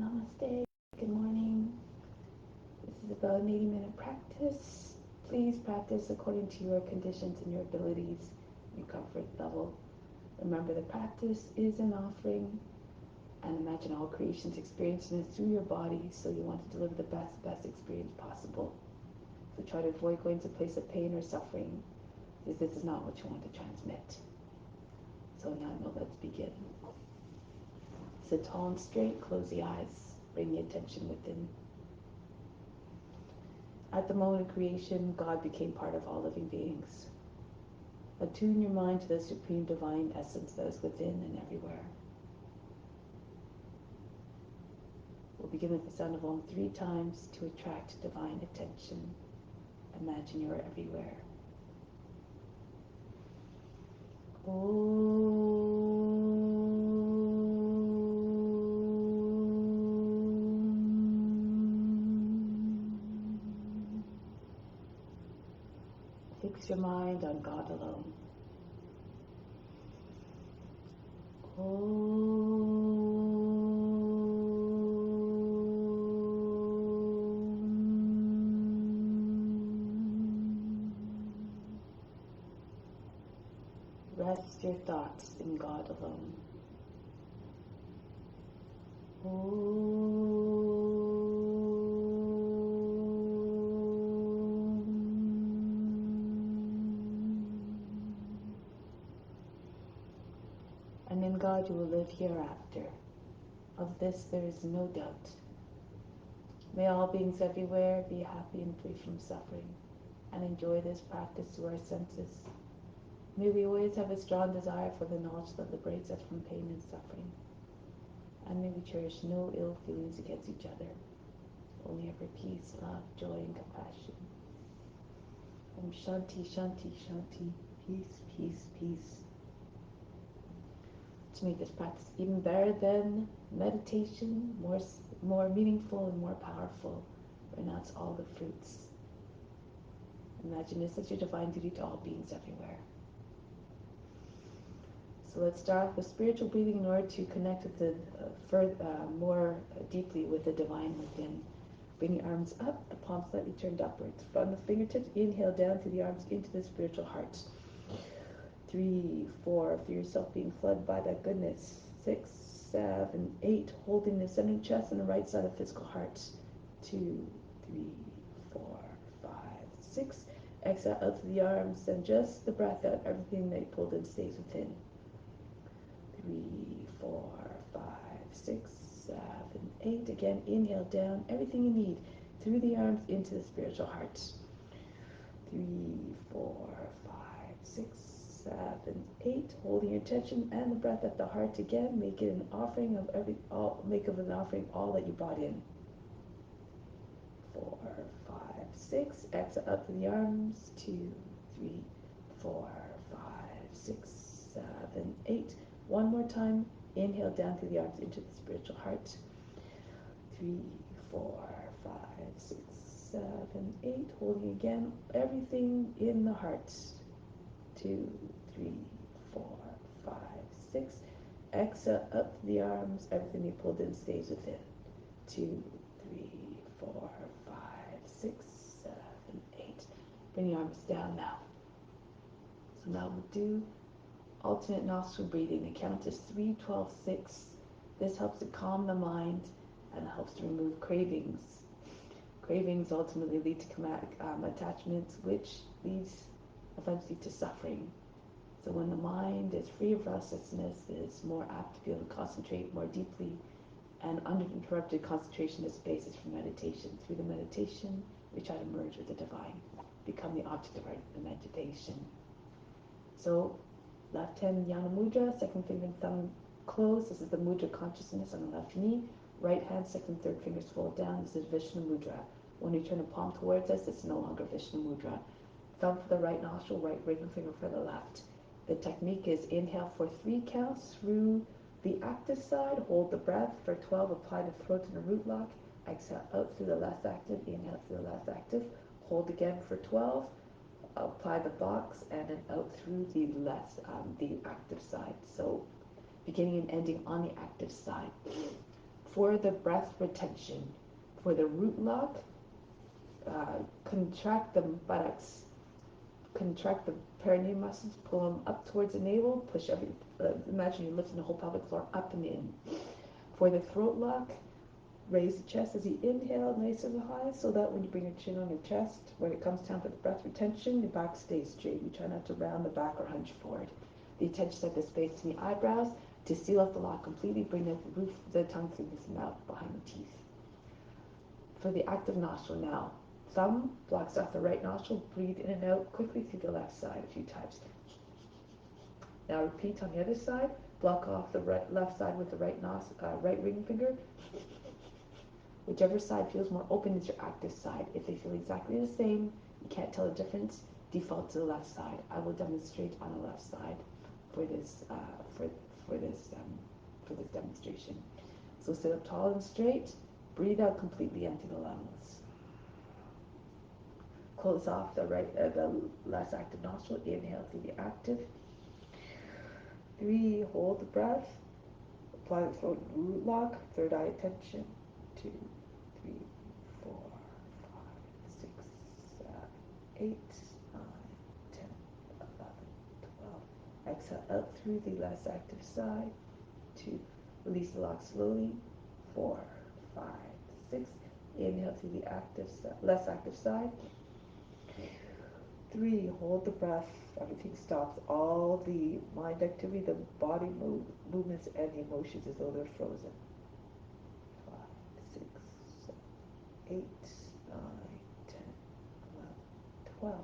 Namaste. Good morning. This is about an 80-minute practice. Please practice according to your conditions and your abilities, your comfort level. Remember, the practice is an offering, and imagine all creations experiencing it through your body, so you want to deliver the best experience possible. So try to avoid going to a place of pain or suffering, because this is not what you want to transmit. So now let's begin. Sit tall and straight, close the eyes, bring the attention within. At the moment of creation, God became part of all living beings. Attune your mind to the supreme divine essence that is within and everywhere. We'll begin with the sound of Om 3 times to attract divine attention. Imagine you are everywhere. Fix your mind on God alone. Rest your thoughts in God alone. And in God you will live hereafter. Of this there is no doubt. May all beings everywhere be happy and free from suffering, and enjoy this practice through our senses. May we always have a strong desire for the knowledge that liberates us from pain and suffering. And may we cherish no ill feelings against each other, only ever peace, love, joy, and compassion. Om Shanti, Shanti, Shanti, peace, peace, peace. To make this practice even better than meditation, more meaningful and more powerful, renounce all the fruits. Imagine this as your divine duty to all beings everywhere. So let's start with spiritual breathing in order to connect with the more deeply with the divine within. Bring the arms up, the palms slightly turned upwards. From the fingertips, inhale down through the arms into the spiritual heart. 3, 4, feel yourself being flooded by that goodness. 6, 7, 8, holding the center chest and the right side of physical heart. 2, 3, 4, 5, 6. Exhale out through the arms, send just the breath out. Everything that you pulled in stays within. 3, 4, 5, 6, 7, 8. Again, inhale down, everything you need through the arms into the spiritual heart. 3, 4, 5, 6, 7, 8. Holding your attention and the breath at the heart again. Make it an offering of all that you brought in. 4, 5, 6. Exhale up to the arms. 2, 3, 4, 5, 6, 7, 8. One more time. Inhale down through the arms into the spiritual heart. 3, 4, 5, 6, 7, 8. Holding again everything in the heart. 2, 3, 4, 5, 6. Exhale up to the arms. Everything you pulled in stays within. 2, 3, 4, 5, 6, 7, 8. Bring your arms down now. So now we'll do alternate nostril breathing. The count is 3, 12, 6. This helps to calm the mind and helps to remove cravings. Cravings ultimately lead to attachments, which leads eventually to suffering. So when the mind is free of restlessness, it is more apt to be able to concentrate more deeply, and uninterrupted concentration is the basis for meditation. Through the meditation, we try to merge with the divine, become the object of our meditation. So left hand Jnana Mudra, second finger and thumb closed. This is the Mudra consciousness on the left knee. Right hand, second, third fingers fold down. This is Vishnu Mudra. When you turn a palm towards us, it's no longer Vishnu Mudra. Thumb for the right nostril, right ring finger for the left. The technique is inhale for 3 counts through the active side. Hold the breath for 12. Apply the throat in a root lock. Exhale out through the less active. Inhale through the less active. Hold again for 12. Apply the box and then out through the active side. So beginning and ending on the active side. For the breath retention, for the root lock, contract the buttocks, contract the perineum muscles, pull them up towards the navel, push imagine you're lifting the whole pelvic floor up and in. For the throat lock, raise the chest as you inhale nice and high, so that when you bring your chin on your chest, when it comes time for the breath retention, your back stays straight. You try not to round the back or hunch forward. The attention at the space in the eyebrows. To seal up the lock completely, bring the tongue through the mouth behind the teeth. For the active nostril now, thumb blocks off the right nostril, breathe in and out quickly through the left side a few times. Now repeat on the other side, block off the left side with the right ring finger. Whichever side feels more open is your active side. If they feel exactly the same, you can't tell the difference, default to the left side. I will demonstrate on the left side for this demonstration. So sit up tall and straight, breathe out completely empty the lungs. Close off the less active nostril, inhale through the active. 3, hold the breath, apply the throat root lock, third eye attention. 2, 3, 4, 5, 6, 7, 8, 9, 10, 11, 12. Exhale out through the less active side. 2, release the lock slowly. 4, 5, 6. Inhale through the less active side. 3, hold the breath. Everything stops. All the mind activity, the body movements, and the emotions as though they're frozen. 5, 6, 7, 8, 9, 10, 11, 12.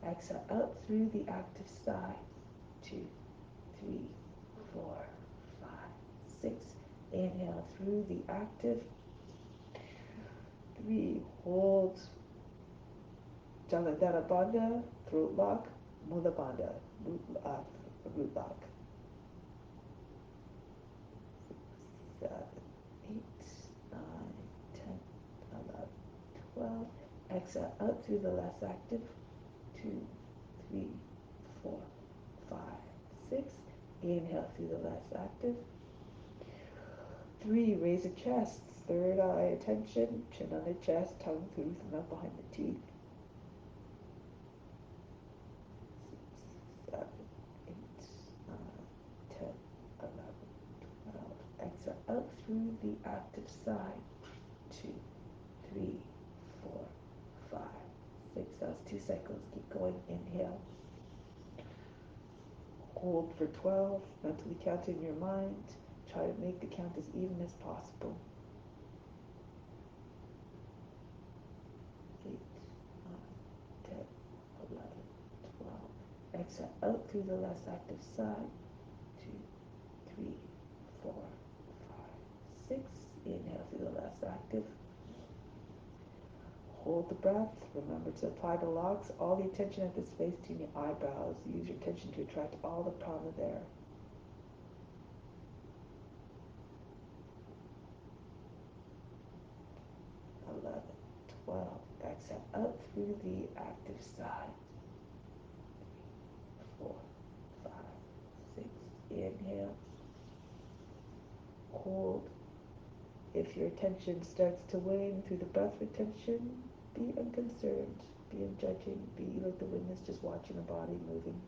Exhale out through the active side. 2, 3, 4, 5, 6. Inhale through the active. 3, hold. Jalandhara Bandha, throat lock. Mula Bandha, root lock. 6, 7, 8, 9, 10, 11, 12. Exhale out through the less active. 2, 3, 4, 5, 6. Inhale through the less active. 3, raise the chest. Third eye attention, chin on the chest, tongue through the mouth behind the teeth. 6, 7, 8, 9, 10, 11, 12. Exhale out through the active side. 2, 3, 4, 5, 6. That's 2 cycles. Keep going. Inhale. Hold for 12. Mentally count in your mind. Try to make the count as even as possible. 8, 9, 10, 11, 12. Exhale out through the less active side. 2, 3, 4, 5, 6. Inhale through the less active. Hold the breath. Remember to apply the locks. All the attention at the space between your eyebrows. Use your attention to attract all the prana there. 11, 12. Exhale out through the active side. 3, 4, 5, 6. Inhale. Hold. If your attention starts to wane through the breath retention, be unconcerned, be unjudging, be like the witness, just watching the body moving.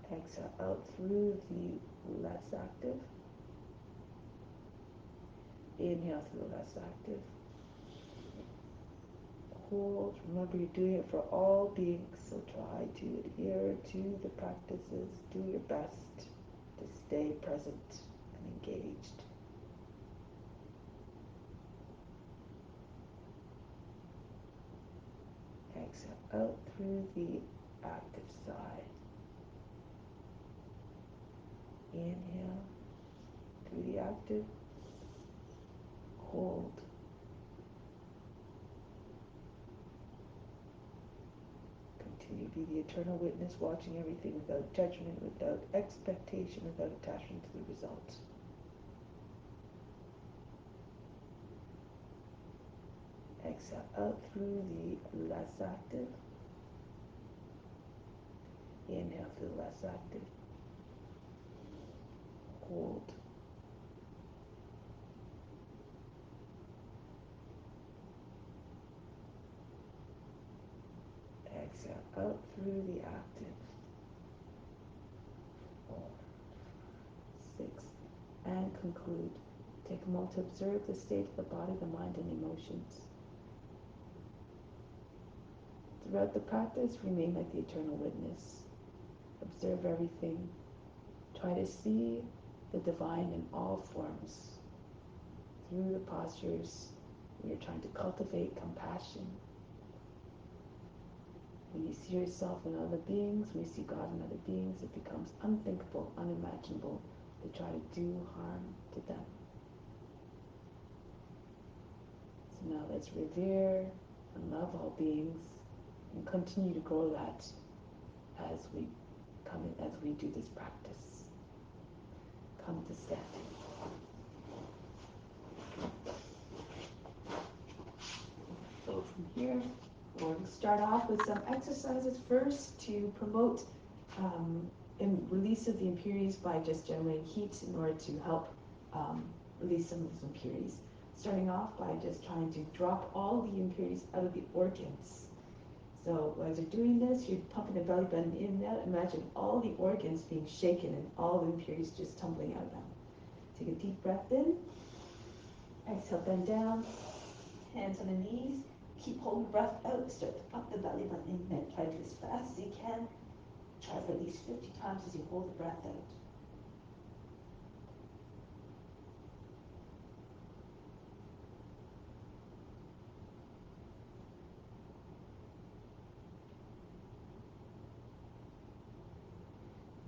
Exhale out through the less active. Inhale through the less active. Hold. Remember, you're doing it for all beings, so try to adhere to the practices. Do your best to stay present and engaged. Exhale out through the active side. Inhale through the active. Hold. Continue to be the eternal witness, watching everything without judgment, without expectation, without attachment to the result. Exhale out through the less active. Inhale through the less active. hold. Exhale out through the active. 4, 6, and conclude. Take a moment to observe the state of the body, the mind, and emotions. Throughout the practice, remain like the eternal witness. Observe everything. Try to see the divine in all forms. Through the postures, you're trying to cultivate compassion. When you see yourself in other beings, when you see God in other beings, it becomes unthinkable, unimaginable to try to do harm to them. So now let's revere and love all beings and continue to grow that as we do this practice. Come to stand. So from here, we're going to start off with some exercises first to promote release of the impurities by just generating heat in order to help release some of those impurities. Starting off by just trying to drop all the impurities out of the organs. So as you're doing this, you're pumping the belly button in and out. Imagine all the organs being shaken and all the impurities just tumbling out of them. Take a deep breath in. Exhale, bend down. Hands on the knees. Keep holding breath out. Start to pump the belly button in and try to do as fast as you can. Try for at least 50 times as you hold the breath out.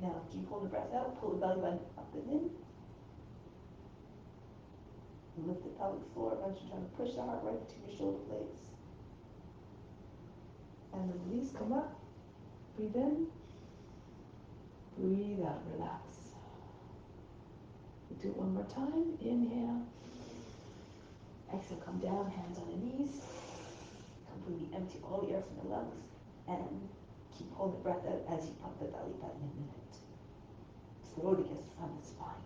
Now keep holding the breath out. Pull the belly button up and in. Lift the pelvic floor. Imagine trying to push the heart right between your shoulder blades. And then release, come up. Breathe in. Breathe out, relax. We'll do it one more time. Inhale. Exhale, come down, hands on the knees. Completely empty all the air from the lungs. And keep holding the breath out as you pump the belly button in a minute. Throat against the front of the spine.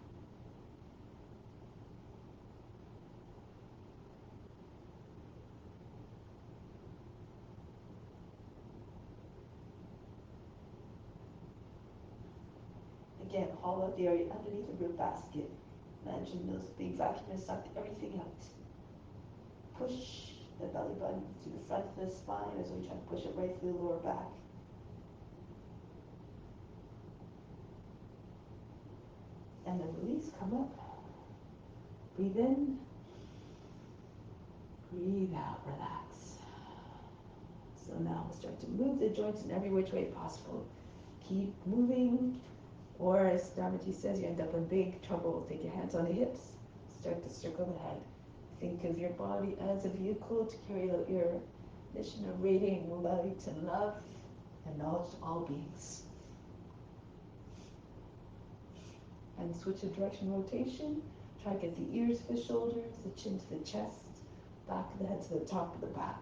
Again, hollow out the area underneath the rib basket. Imagine those big vacuums sucked everything out. Push the belly button to the front of the spine as we try to push it right through the lower back. And then release, come up. Breathe in. Breathe out, relax. So now we'll start to move the joints in every which way possible. Keep moving. Or as Dharmati says, you end up in big trouble. Take your hands on the hips. Start to circle the head. Think of your body as a vehicle to carry out your mission of radiating light and love and knowledge to all beings. And switch of direction rotation. Try to get the ears to the shoulders, the chin to the chest, back of the head to the top of the back.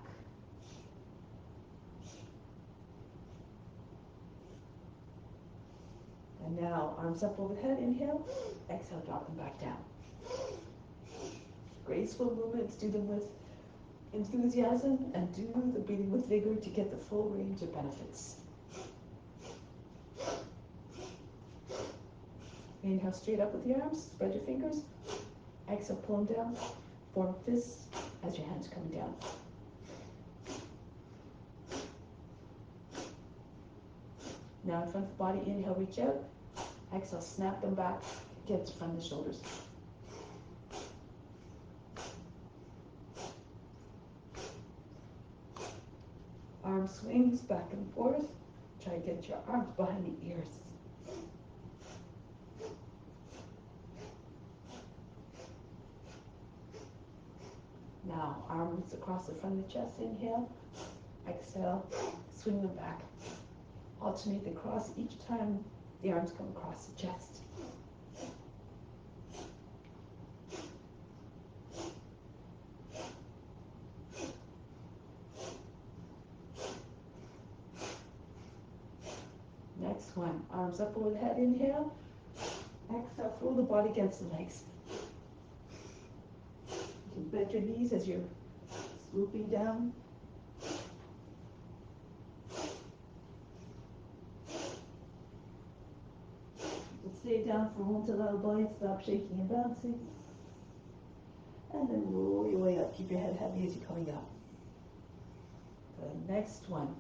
And now, arms up overhead, inhale. Exhale, drop them back down. Graceful movements, do them with enthusiasm and do the breathing with vigor to get the full range of benefits. Inhale straight up with the arms, spread your fingers. Exhale, pull them down. Form fists as your hands come down. Now in front of the body, inhale, reach out. Exhale, snap them back, get to front of the shoulders. Arm swings back and forth. Try to get your arms behind the ears. Now, arms across the front of the chest, inhale. Exhale, swing them back. Alternate the cross each time the arms come across the chest. Next one, arms up over the head, inhale. Exhale, throw the body against the legs. You can bend your knees as you're swooping down. Stay down for a moment to allow the body to stop shaking and bouncing. And then roll your way up. Keep your head heavy as you're coming up. The next one.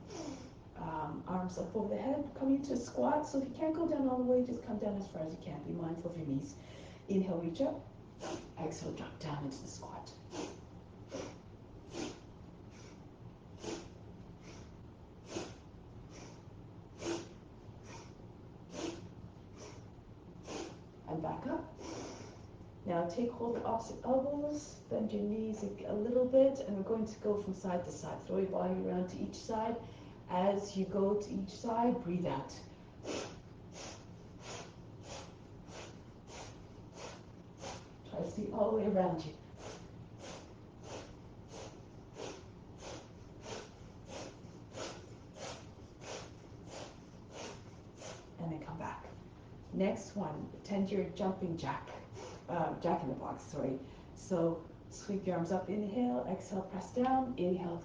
Arms up over the head, coming to a squat. So if you can't go down all the way, just come down as far as you can. Be mindful of your knees. Inhale, reach up. Exhale, drop down into the squat. And back up. Now take hold of opposite elbows, bend your knees a little bit, and we're going to go from side to side. Throw your body around to each side. As you go to each side, breathe out. Try to see all the way around you. And then come back. Next one, pretend you're jumping jack in the box, sorry. So sweep your arms up, inhale, exhale, press down, inhale,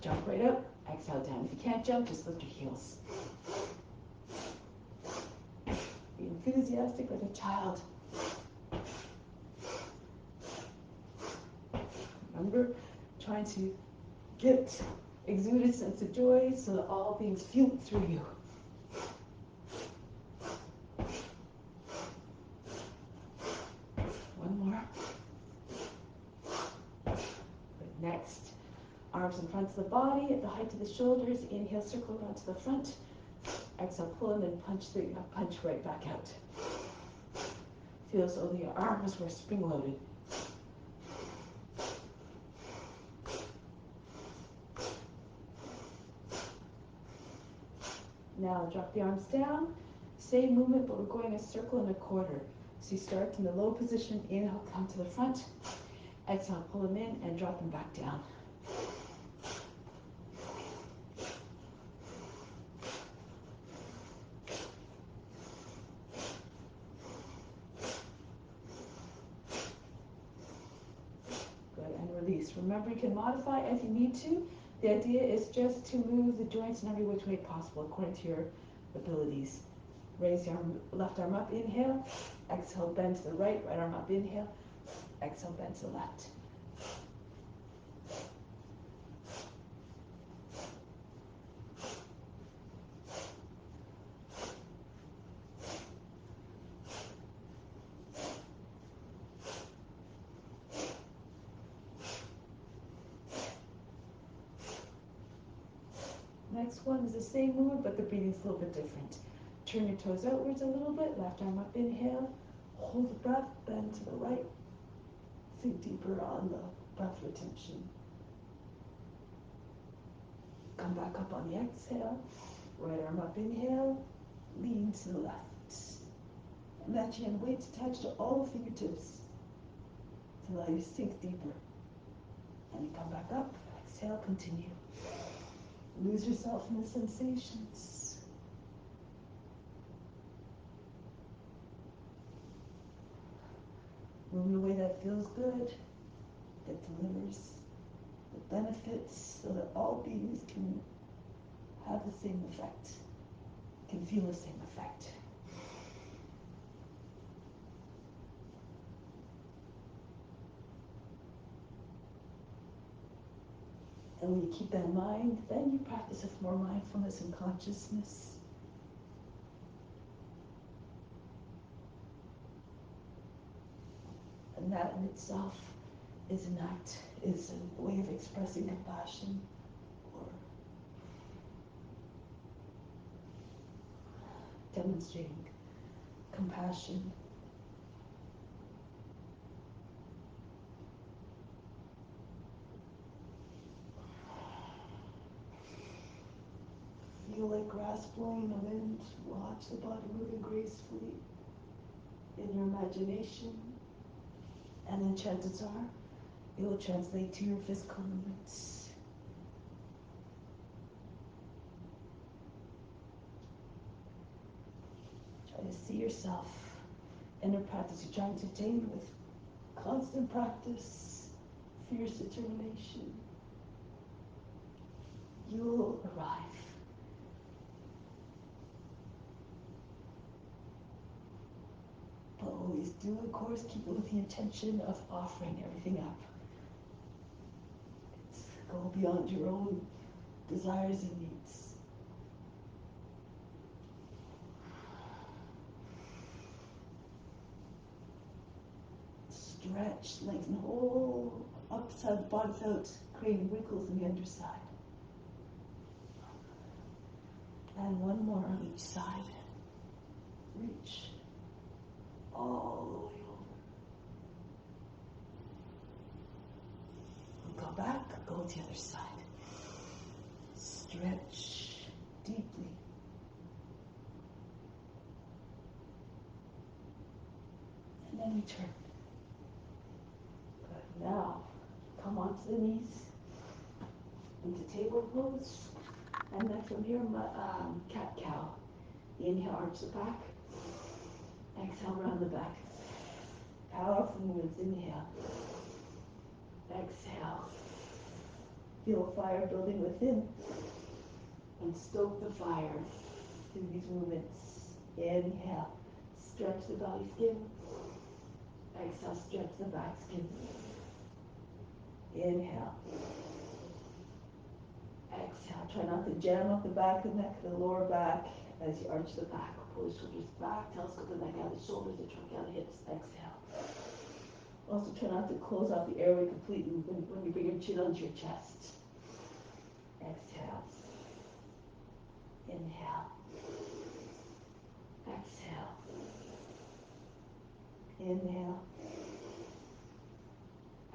jump right up, exhale down. If you can't jump, just lift your heels. Be enthusiastic like a child. Remember, trying to exude a sense of joy so that all things fuel through you. One more. Next, arms in front of the body at the height of the shoulders. Inhale, circle around to the front. Exhale, pull and then punch right back out. Feel as though your arms were spring-loaded. Now drop the arms down. Same movement, but we're going a circle and a quarter. So you start in the low position. Inhale, come to the front. Exhale, pull them in and drop them back down. Good, and release. Remember, you can modify as you need to. The idea is just to move the joints in every which way possible according to your abilities. Raise your left arm up, inhale. Exhale, bend to the right. Right arm up, inhale. Exhale, bend to the left. Next one is the same movement, but the breathing's a little bit different. Turn your toes outwards a little bit. Left arm up, inhale. Hold the breath, bend to the right. Sink deeper on the breath retention. Come back up on the exhale. Right arm up, inhale. Lean to the left. Imagine weights attached to all the fingertips to allow you to sink deeper. And you come back up. Exhale, continue. Lose yourself in the sensations. Move in a way that feels good, that delivers the benefits so that all beings can have the same effect, can feel the same effect. And when you keep that in mind, then you practice with more mindfulness and consciousness. And that in itself is an act, is a way of expressing compassion or demonstrating compassion. Feel like grass blowing in the wind. Watch the body moving gracefully in your imagination. And then chances are, it will translate to your physical movements. Try to see yourself inner practice you're trying to attain with constant practice, fierce determination, you'll arrive. But always do, of course, keep it with the intention of offering everything up. It's go beyond your own desires and needs. Stretch, lengthen the whole upside the body without creating wrinkles on the underside. And one more on each side. Reach all the way over. Go back, go to the other side. Stretch deeply. And then return. Good. Now, come onto the knees into table pose. And then from here, cat-cow. Inhale, arch the back. Exhale, round the back. Powerful movements. Inhale. Exhale. Feel fire building within. And stoke the fire through these movements. Inhale. Stretch the belly skin. Exhale, stretch the back skin. Inhale. Exhale. Try not to jam up the back of the neck, the lower back as you arch the back. Pull the shoulders back, telescope the neck out of the shoulders, the trunk out of the hips. Exhale. Also try not to close off the airway completely when you bring your chin onto your chest. Exhale. Inhale. Exhale. Inhale.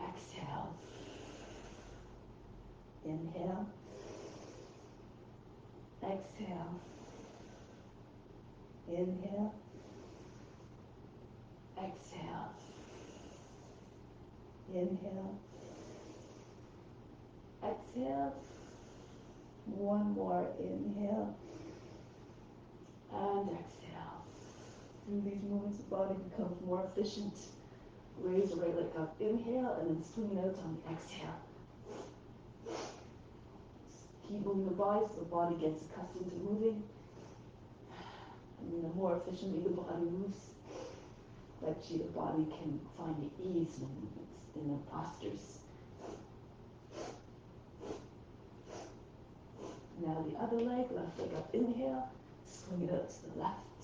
Exhale. Inhale. Exhale. Inhale. Exhale. Inhale. Exhale. One more inhale. And exhale. Through these movements, the body becomes more efficient. Raise the right leg up. Inhale, and then swing it out on the exhale. Keep moving the body so the body gets accustomed to moving. And the more efficiently the body moves, actually the body can find the ease in the movements, in the postures. Now the other leg, left leg up, inhale, swing it out to the left.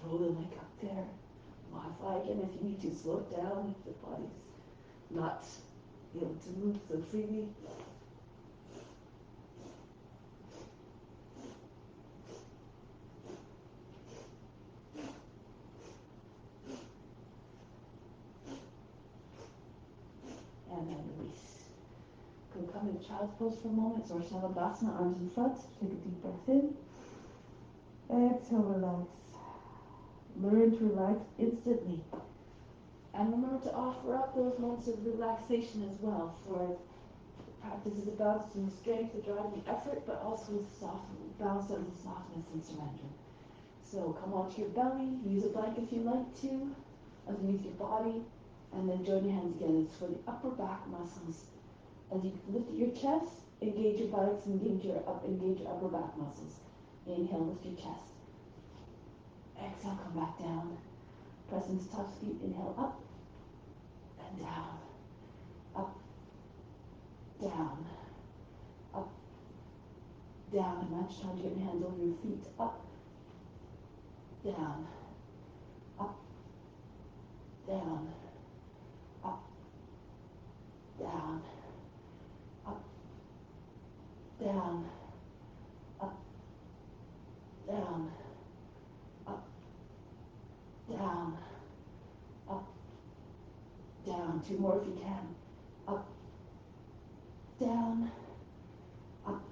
Throw the leg up there. Modify again if you need to, slow it down if the body's not able to move so freely. And then release. Can come in child's pose for a moment, so Shavasana, arms in front. Take a deep breath in. Exhale, relax. Learn to relax instantly. And remember to offer up those moments of relaxation as well, for practice is about some strength to drive the effort, but also balance out the softness and surrender. So come onto your belly, use a blanket if you like to, underneath your body, and then join your hands again. It's for the upper back muscles. As you lift your chest, engage your buttocks, engage your upper back muscles. Inhale, lift your chest. Exhale, come back down. Press into tops feet. Inhale, up and down. Up, down. Up, down. And match time to get your hands over your feet. Up, down. Up, down. Up, down. Up, down. Up, down. Up, down. Up, down. Two more if you can. Up, down. Up,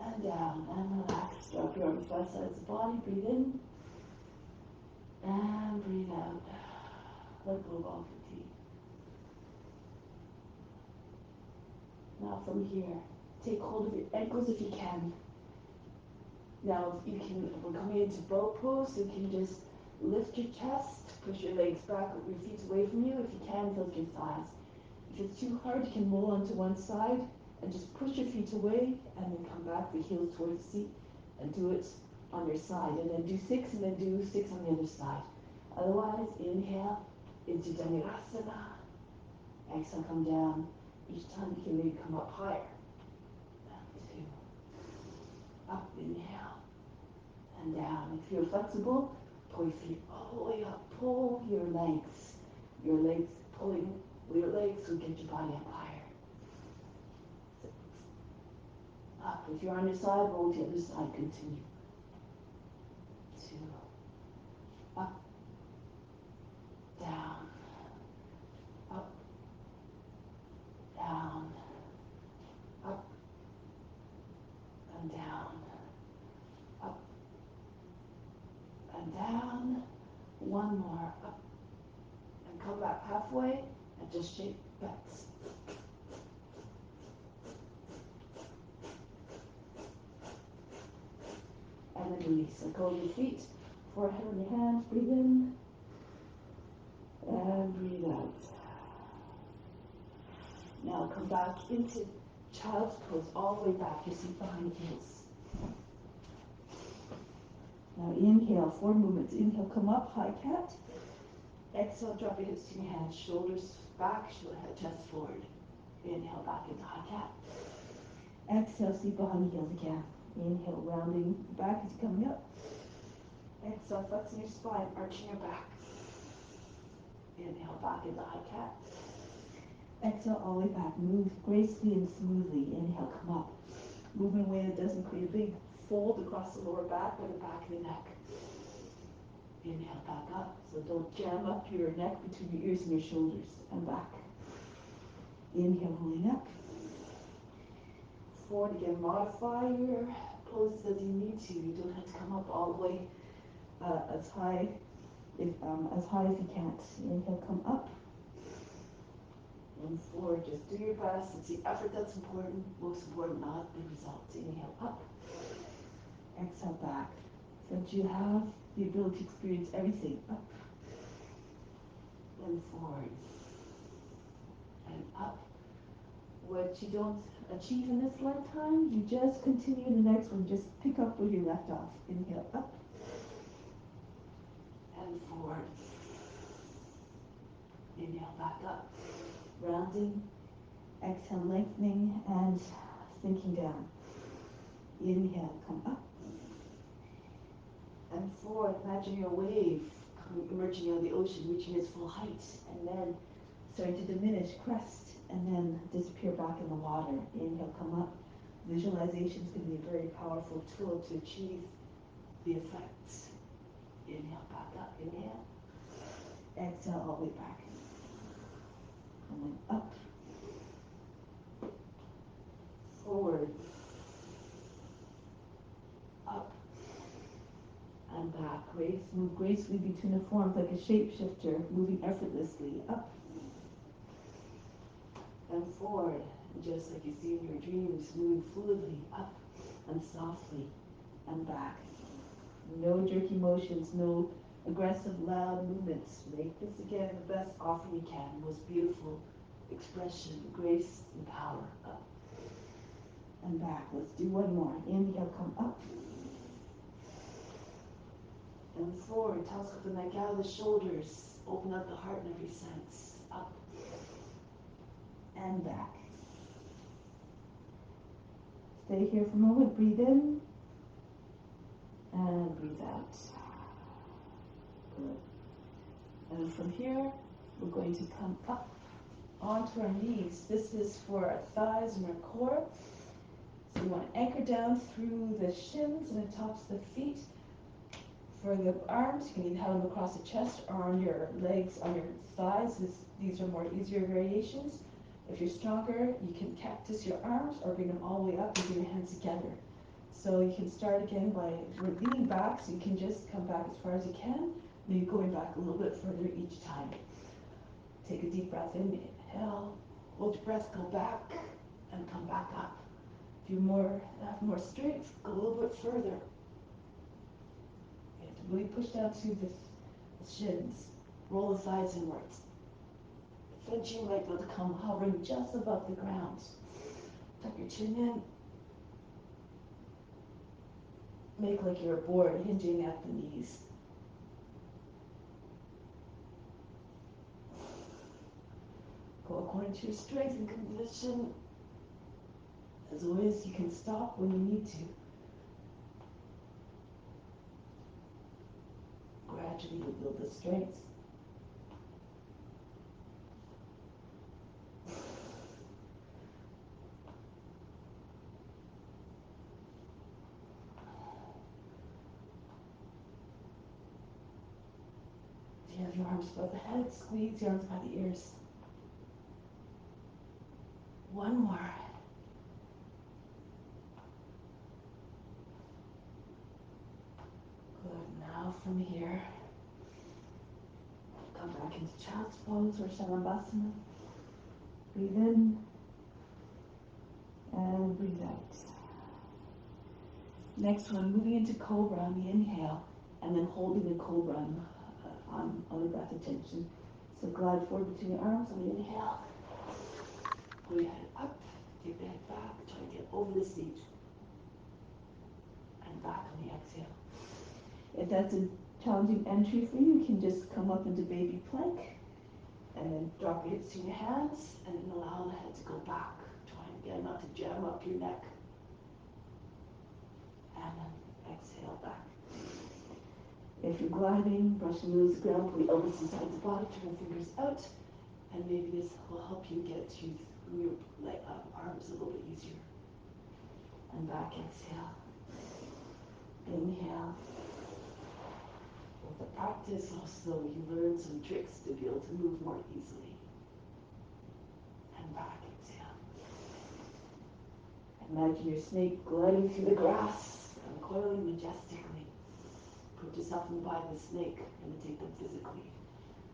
and down. And relax. Drop your arms by sides of the body. Breathe in. And breathe out. Let go of all fatigue. Now from here, take hold of your ankles if you can. Now, if you can, we're coming into boat pose, so you can just Lift your chest, push your legs back with your feet away from you. If you can, lift your thighs. If it's too hard, you can roll onto one side and just push your feet away and then come back, the heels towards the seat, and do it on your side. And then do 6 and then do 6 on the other side. Otherwise, inhale into Dhanurasana. Exhale, come down. Each time you can maybe come up higher. 2. Up, inhale. And down. If you're flexible, pull your feet all the way up. Pull your legs. Your legs, pulling your legs will get your body up higher. 6. Up. If you're on your side, roll to the other side. Continue. 2. Up. Down. Up. Down. Up. And down. Up. And down. One more. Up. And come back halfway and just shake backs. And then release. So go your feet, forehead on your hands, breathe in. And breathe out. Now come back into child's pose, all the way back, your seat behind the heels. Now inhale, 4 movements. Inhale, come up, high cat. Exhale, drop your hips to your hands, shoulders back, chest forward. Inhale, back into high cat. Exhale, seat behind the heels again. Inhale, rounding back as you're coming up. Exhale, flexing your spine, arching your back. Inhale, back into high cat. Exhale, all the way back. Move gracefully and smoothly. Inhale, come up. Move in a way that doesn't create a big fold across the lower back or the back of the neck. Inhale, back up. So don't jam up your neck between your ears and your shoulders. And back. Inhale, rolling up. Forward again. Modify your poses as you need to. You don't have to come up all the way as high as you can't. Inhale, come up. And forward. Just do your best. It's the effort that's important. Most important, not the results. Inhale, up. Exhale, back. So that you have the ability to experience everything. Up. And forward. And up. What you don't achieve in this lifetime, you just continue in the next one. Just pick up where you left off. Inhale, up. And forward. Inhale, back up. Rounding. Exhale, lengthening and sinking down. Inhale, come up. And forward. Imagine your wave emerging out of the ocean, reaching its full height, and then starting to diminish, crest, and then disappear back in the water. Inhale, come up. Visualization is going to be a very powerful tool to achieve the effects. Inhale, back up. Inhale. Exhale, all the way back. And then up. Forward. Up. And back. Move gracefully between the forms like a shapeshifter, moving effortlessly. Up. And forward. Just like you see in your dreams, moving fluidly up and softly and back. No jerky motions, no aggressive, loud movements. Make this again the best offer you can. Most beautiful expression, grace, and power. Up and back. Let's do one more. Inhale, come up. And forward. Telescope the neck out of the shoulders. Open up the heart in every sense. Up and back. Stay here for a moment. Breathe in. And breathe out. Good. And from here, we're going to come up onto our knees. This is for our thighs and our core. So you want to anchor down through the shins and the tops of the feet. For the arms, you can either have them across the chest or on your legs, on your thighs. These are more easier variations. If you're stronger, you can cactus your arms or bring them all the way up and bring your hands together. So you can start again by leaning back, so you can just come back as far as you can, maybe going back a little bit further each time. Take a deep breath in, inhale, hold your breath, go back, and come back up. If you have more strength, go a little bit further. You have to really push down to Shins. Roll the thighs inwards. Eventually you might be able to come hovering just above the ground. Tuck your chin in. Make like you're a board hinging at the knees. Go according to your strength and condition. As always, you can stop when you need to. Gradually you build the strength. You have your arms above the head, squeeze your arms by the ears. One more. Good. Now from here, come back into child's pose or shalabhasana. Breathe in and breathe out. Next one, moving into cobra on the inhale, and then holding the cobra on the breath attention. So glide forward between your arms on the inhale. Pull your head up, take the head back, try to get over the seat. And back on the exhale. If that's a challenging entry for you, you can just come up into baby plank, and then drop your hips to your hands, and then allow the head to go back. Try again not to jam up your neck. And then exhale back. If you're gliding, brush the nose to the ground, pull the elbows inside the body, turn the fingers out, and maybe this will help you get to your arms a little bit easier. And back, exhale. Inhale. With the practice also, you learn some tricks to be able to move more easily. And back, exhale. Imagine your snake gliding through the grass, uncoiling majestically. Put yourself in the body of the snake, imitate them physically.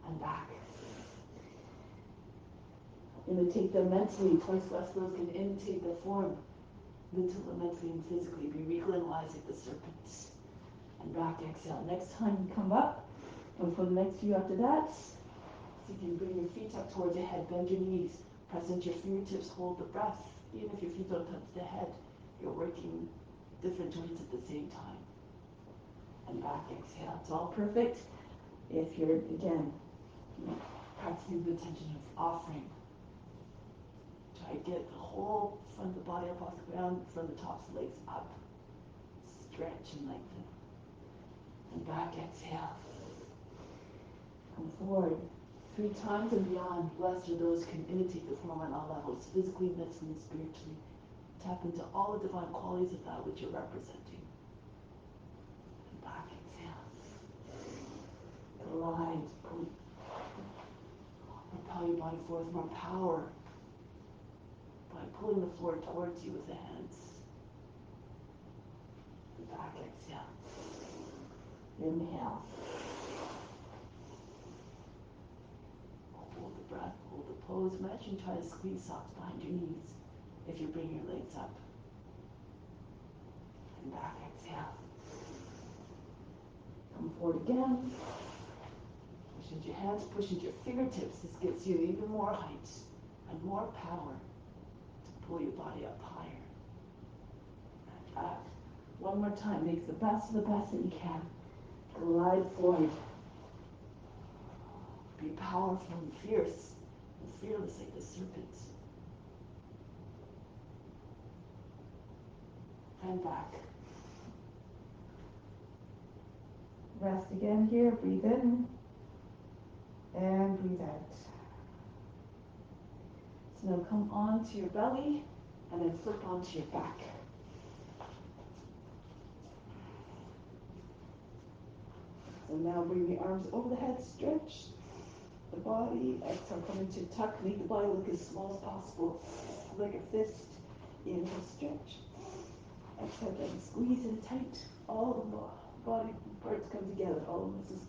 And back. Imitate them mentally. Twice less those can imitate the form. Mentally and physically. Be regal and wise like the serpents. And back, exhale. Next time you come up, and for the next few after that, see if you can bring your feet up towards your head, bend your knees, press into your fingertips, hold the breath. Even if your feet don't touch the head, you're working different joints at the same time. And back, exhale. It's all perfect if you're, again, practicing the intention of offering. Try to get the whole front of the body up off the ground, from the tops of the legs up. Stretch and lengthen. And back, exhale. Come forward 3 times and beyond. Blessed are those who can imitate the form on all levels, physically, mentally, and spiritually. Tap into all the divine qualities of that which you're representing. And back, exhale. Glide. Propel your body forward with more power by pulling the floor towards you with the hands. And back, exhale. Inhale. Hold the breath, hold the pose. Imagine trying to squeeze socks behind your knees if you bring your legs up. And back, exhale. Come forward again. Push into your hands, push into your fingertips. This gives you even more height and more power to pull your body up higher. And back. One more time. Make the best of the best that you can. Glide forward. Be powerful and fierce and fearless like the serpent. And back. Rest again here. Breathe in and breathe out. So now come onto your belly and then flip onto your back. So now bring the arms over the head, stretch the body. Exhale, come into tuck, make the body look as small as possible, like a fist. Inhale, stretch. Exhale, then squeeze it tight. All the body parts come together. All the muscles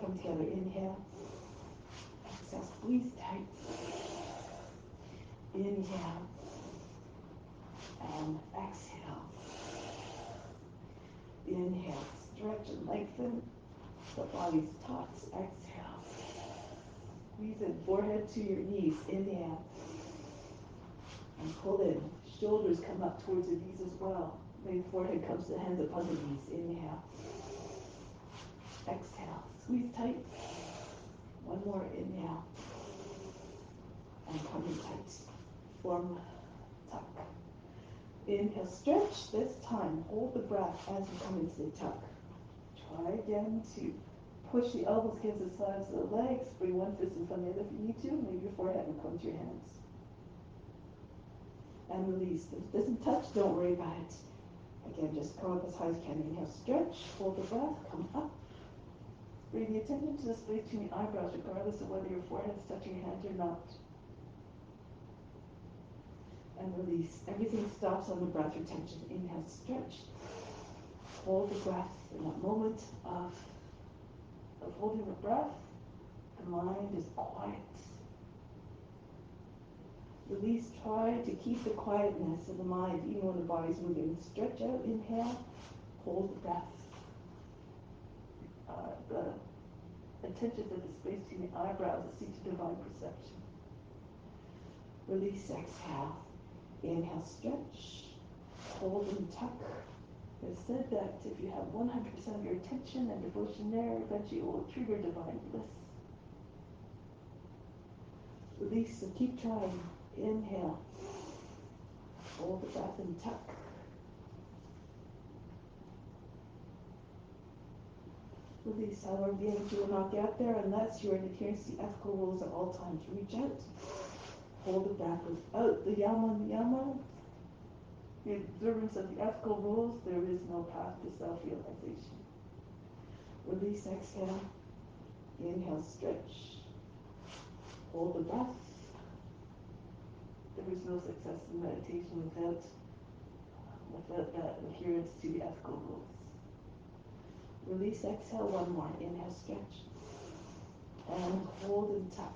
come together. Inhale. Exhale, squeeze tight. Inhale. And exhale. Inhale, stretch and lengthen. the body's taut. Exhale. Squeeze in, forehead to your knees. Inhale. And pull in. Shoulders come up towards the knees as well. Maybe forehead comes to the hands upon the knees. Inhale. Exhale. Squeeze tight. One more. Inhale. And come in tight. Form tuck. Inhale. Stretch. This time, hold the breath as you come into the tuck. Try again to push the elbows against the sides of the legs. Bring one fist in front of the other if you need to. Maybe your forehead and come to your hands. And release. If it doesn't touch, don't worry about it. Again, just come up as high as you can. Inhale, stretch, hold the breath, come up. Bring the attention to the space between the eyebrows, regardless of whether your forehead's touching your hands or not. And release. Everything stops on the breath retention. Inhale, stretch. Hold the breath. In that moment of holding the breath, the mind is quiet. Release, try to keep the quietness of the mind even when the body's moving. Stretch out, inhale, hold the breath. The attention to the space between the eyebrows, the seat of divine perception. Release, exhale. Inhale, stretch, hold and tuck. I've said that if you have 100% of your attention and devotion there, eventually it will trigger divine bliss. Release, so keep trying. Inhale. Hold the breath and tuck. Release. However, beings, you will not get there unless you are in adherence to the ethical rules at all times. Reach out. Hold the breath without the yama and the yama. The observance of the ethical rules, there is no path to self-realization. Release, exhale. Inhale, stretch. Hold the breath. There is no success in meditation without that adherence to the ethical rules. Release, exhale, one more. Inhale, stretch. And hold and tuck.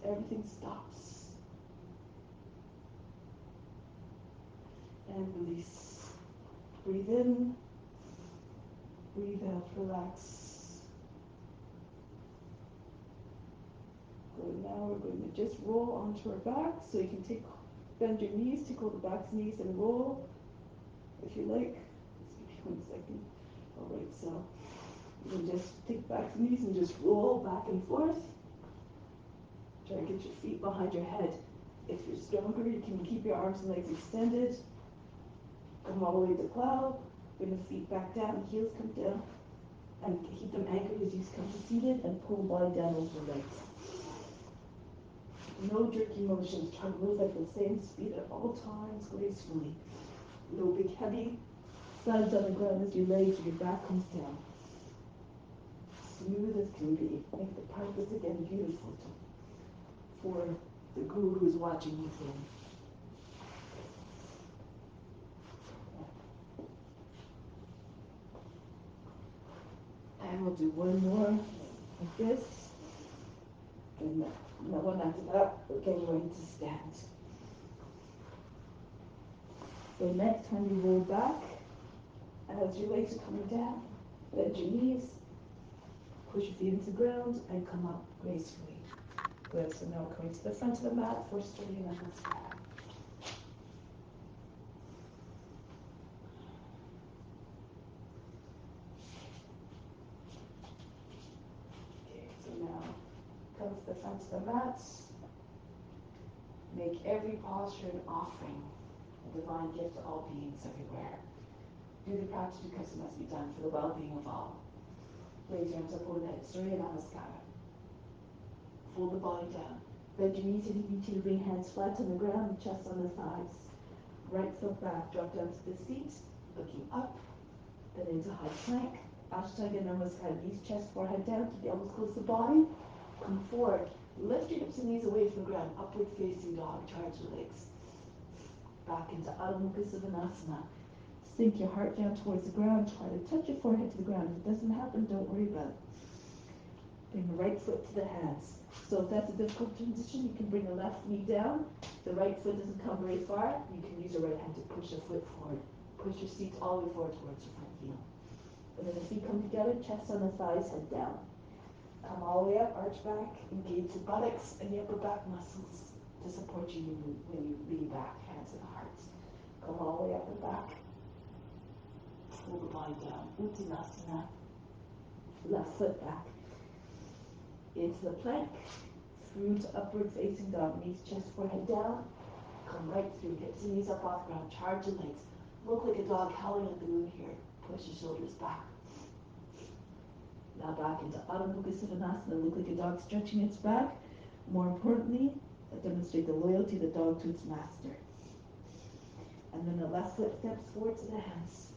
Everything stops. And release. Breathe in. Breathe out. Relax. So now we're going to just roll onto our back. So you can bend your knees, tickle the back's knees, and roll if you like. Just give me 1 second. Alright, so you can just take back the knees and just roll back and forth. Try to get your feet behind your head. If you're stronger, you can keep your arms and legs extended. Come all the way to plow. Bring the feet back down, heels come down. And keep them anchored as you come to seated and pull the body down over the legs. No jerky motions. Try to move at the same speed at all times, gracefully. No big heavy thuds on the ground as your legs or your back comes down. Smooth as can be. Make the practice again beautiful for the guru who is watching you from. And we'll do one more like this. And the one after that, we're getting ready to stand. So next, when you roll back, as your legs are coming down, bend your knees, push your feet into the ground, and come up gracefully. Good, so now we're coming to the front of the mat for Surya Namaskar. Okay, so now come to the front of the mat. Make every posture an offering, a divine gift to all beings everywhere. Do the practice because it must be done for the well-being of all. Raise your arms up over the head, Surya Namaskar. Fold the body down. Bend your knees if you need to. Bring hands flat on the ground, chest on the thighs. Right foot back, drop down to the seat, looking up, then into high plank. Ashtanga Namaskar, knees, chest, forehead down, keep the elbows close to the body. Come forward. Lift your hips and knees away from the ground. Upward facing dog. Charge the legs. Back into Adho Mukha Svanasana. Sink your heart down towards the ground. Try to touch your forehead to the ground. If it doesn't happen, don't worry about it. Bring the right foot to the hands. So if that's a difficult transition, you can bring the left knee down. The right foot doesn't come very far. You can use your right hand to push the foot forward. Push your seat all the way forward towards your front heel. And then the feet come together, chest on the thighs, head down. Come all the way up, arch back, engage the buttocks and the upper back muscles to support you when you lean back, hands to the heart. Come all the way up and back. Pull the body down, Uttanasana. Left foot back. Into the plank, through to upward facing dog, knees, chest, forehead down. Come right through, hips and knees up off the ground, charge your legs. Look like a dog howling at the moon here. Push your shoulders back. Now back into Adho Mukha Sivanasana. Look like a dog stretching its back. More importantly, demonstrate the loyalty of the dog to its master. And then the left foot steps forward to the hands.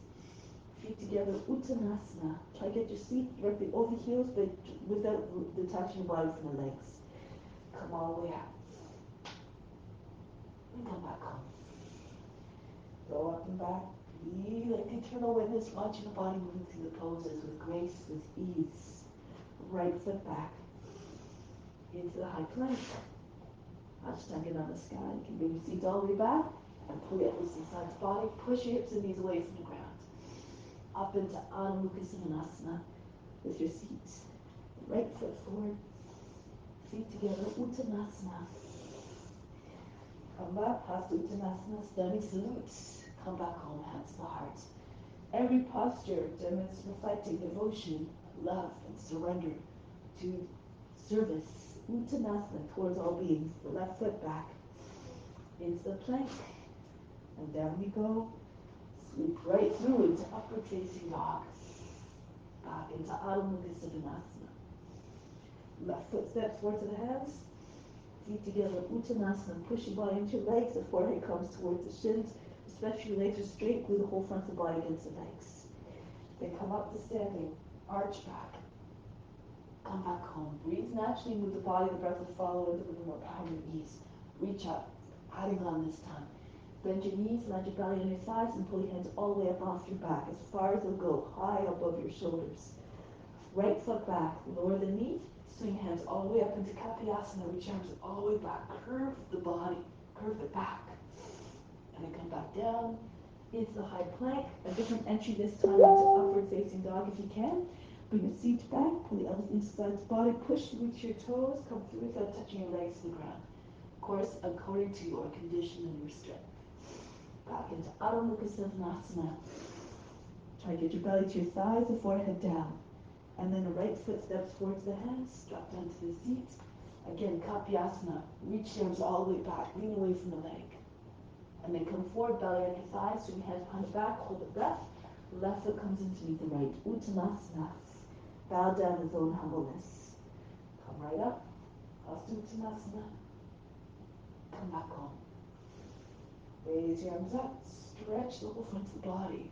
Feet together, Uttanasana. Try to get your seat directly over heels, but without detaching your body from the legs. Come all the way up. And come back home. Go up and back. Be like the eternal witness, watching the body moving through the poses with grace, with ease. Right foot back. Into the high plank. Ashtanga on the sky. You can bring your seat all the way back and pull your elbows inside the body. Push your hips and knees away from the ground. Up into Adho Mukha Sivanasana with your seat. Right foot forward. Feet together. Uttanasana. Come back. Hasta Uttanasana. Standing salutes. Come back home. Hands to the heart. Every posture demonstrates reflecting devotion, love, and surrender to service. Uttanasana towards all beings. The left foot back. Into the plank. And down we go. Sweep right through into upward facing dog. Back into Adho Mukha Sivanasana. Left foot steps forward to the hands. Feet together, Uttanasana. Push your body into your legs. The forehead comes towards the shins. Especially your legs are straight. Glue the whole front of the body against the legs. Then come up to standing. Arch back. Come back home. Breathe naturally. Move the body. The breath will follow with a little more power in your knees. Reach up. Adding on this time. Bend your knees, land your belly on your thighs, and pull your hands all the way up off your back, as far as they'll go, high above your shoulders. Right foot back, lower the knee, swing hands all the way up into Kapyasana, reach arms all the way back, curve the body, curve the back, and then come back down into the high plank, a different entry this time into upward facing dog if you can. Bring the seat back, pull the elbows inside the body, push reach your toes, come through without touching your legs to the ground. Of course, according to your condition and your strength. Back into Adho Mukha Sivanasana. Try to get your belly to your thighs, the forehead down. And then the right foot steps forward to the hands, drop down to the seat. Again, Kapyasana. Reach your arms all the way back, lean away from the leg. And then come forward, belly on your thighs, swing hands behind the back, hold the breath. Left foot comes into the right. Uttanasana. Bow down in his own humbleness. Come right up. Hasta Uttanasana. Come back home. Raise your arms up, stretch the whole front of the body.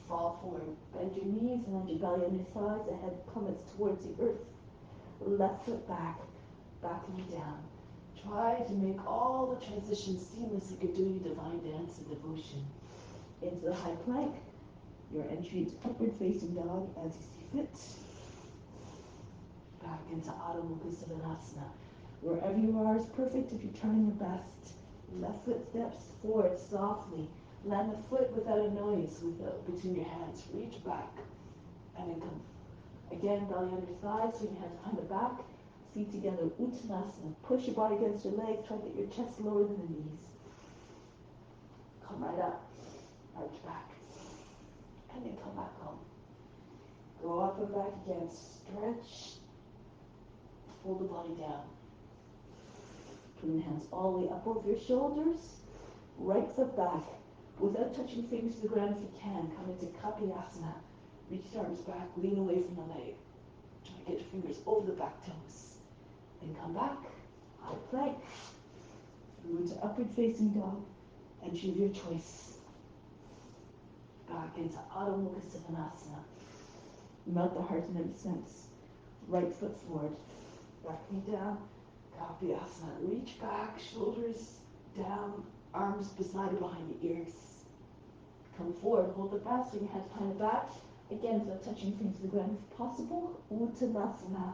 Fall forward, bend your knees, and land your belly on your thighs, the head plummets towards the earth. Left foot back, back knee down. Try to make all the transitions seamless like you're doing a divine dance of devotion. Into the high plank, your entry into upward facing dog as you see fit. Back into Adho Mukha Sivanasana. Wherever you are is perfect if you're trying your best. Left foot steps forward softly. Land the foot without a noise, between your hands. Reach back. And then come. Again, belly on your thighs, swing your hands behind the back. Feet together, Uttanasana. Push your body against your legs. Try to get your chest lower than the knees. Come right up. Arch back. And then come back home. Go up and back again. Stretch. Pull the body down. Bring the hands all the way up over your shoulders. Right foot back. Without touching fingers to the ground if you can. Come into Kapyasana. Reach your arms back. Lean away from the leg. Try to get your fingers over the back toes. Then come back. High plank. Through to upward facing dog. Entry of your choice. Back into Adho Mukha Sivanasana. Melt the heart in every sense. Right foot forward. Back knee down. Kapyasana. Reach back, shoulders down, arms beside or behind the ears. Come forward, hold the breath, swing your hands behind the back. Again, without touching things to the ground if possible. Uttanasana.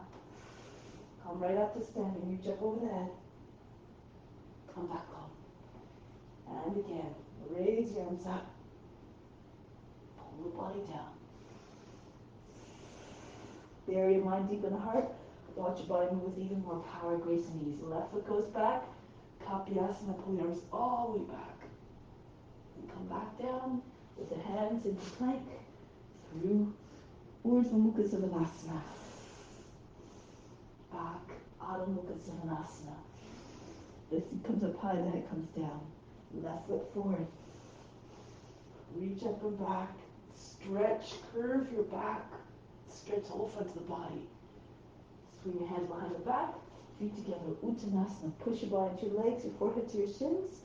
Come right up to standing, reach up over the head. Come back home. And again, raise your arms up. Pull the body down. Bury your mind deep in the heart. Watch your body move with even more power, grace, and ease. Left foot goes back. Kapyasana, pull your arms all the way back. And come back down with the hands into plank through Urdhva Mukha Savasana. Back, Adho Mukha Savasana. The feet comes up high, the head comes down. Left foot forward. Reach up and back. Stretch, curve your back. Stretch the whole front of the body. Swing your hands behind the back. Feet together. Uttanasana. Push your body into your legs, your forehead to your shins.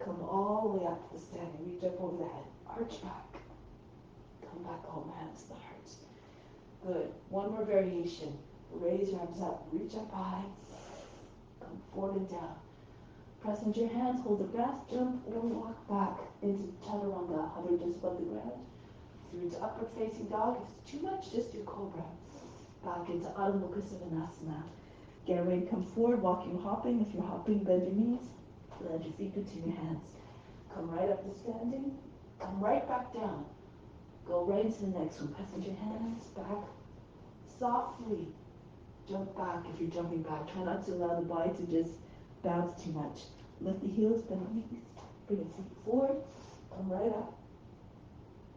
Come all the way up to the standing. Reach up over the head. Arch back. Come back home, hands to the heart. Good. One more variation. Raise your arms up. Reach up high. Come forward and down. Press into your hands. Hold the breath. Jump or walk back into chaturanga. Hover just above the ground. Through to upward facing dog. If it's too much, just do cobra. Back into Adho Mukha Savasana. Get ready to come forward. Walking, hopping. If you're hopping, bend your knees. Let your feet go to your hands. Come right up to standing. Come right back down. Go right into the next one. Press into your hands. Back. Softly. Jump back if you're jumping back. Try not to allow the body to just bounce too much. Lift the heels, bend the knees. Bring your feet forward. Come right up.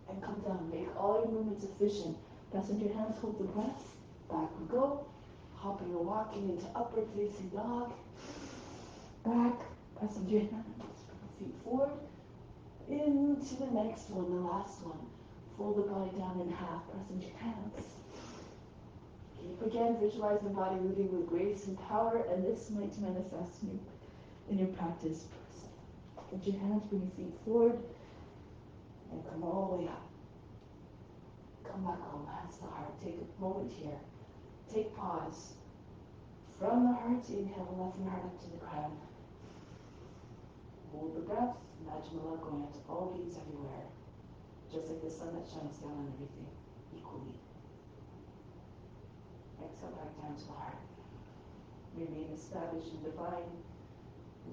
And come down. Make all your movements efficient. Press into your hands. Hold the breath. Back we go. Hopping or walking into upward facing dog. Back. Press into your hands. Bring your feet forward. Into the next one, the last one. Fold the body down in half. Press into your hands. Keep again, visualize the body moving with grace and power, and this might manifest in your practice. Put your hands, bring your feet forward, and come all the way up. Come back home, hands to the heart. Take a moment here. Take pause. From the heart, inhale, left your heart up to the crown. Hold the breath. Imagine the love going out to all beings everywhere. Just like the sun that shines down on everything equally. Exhale back down to the heart. Remain established in divine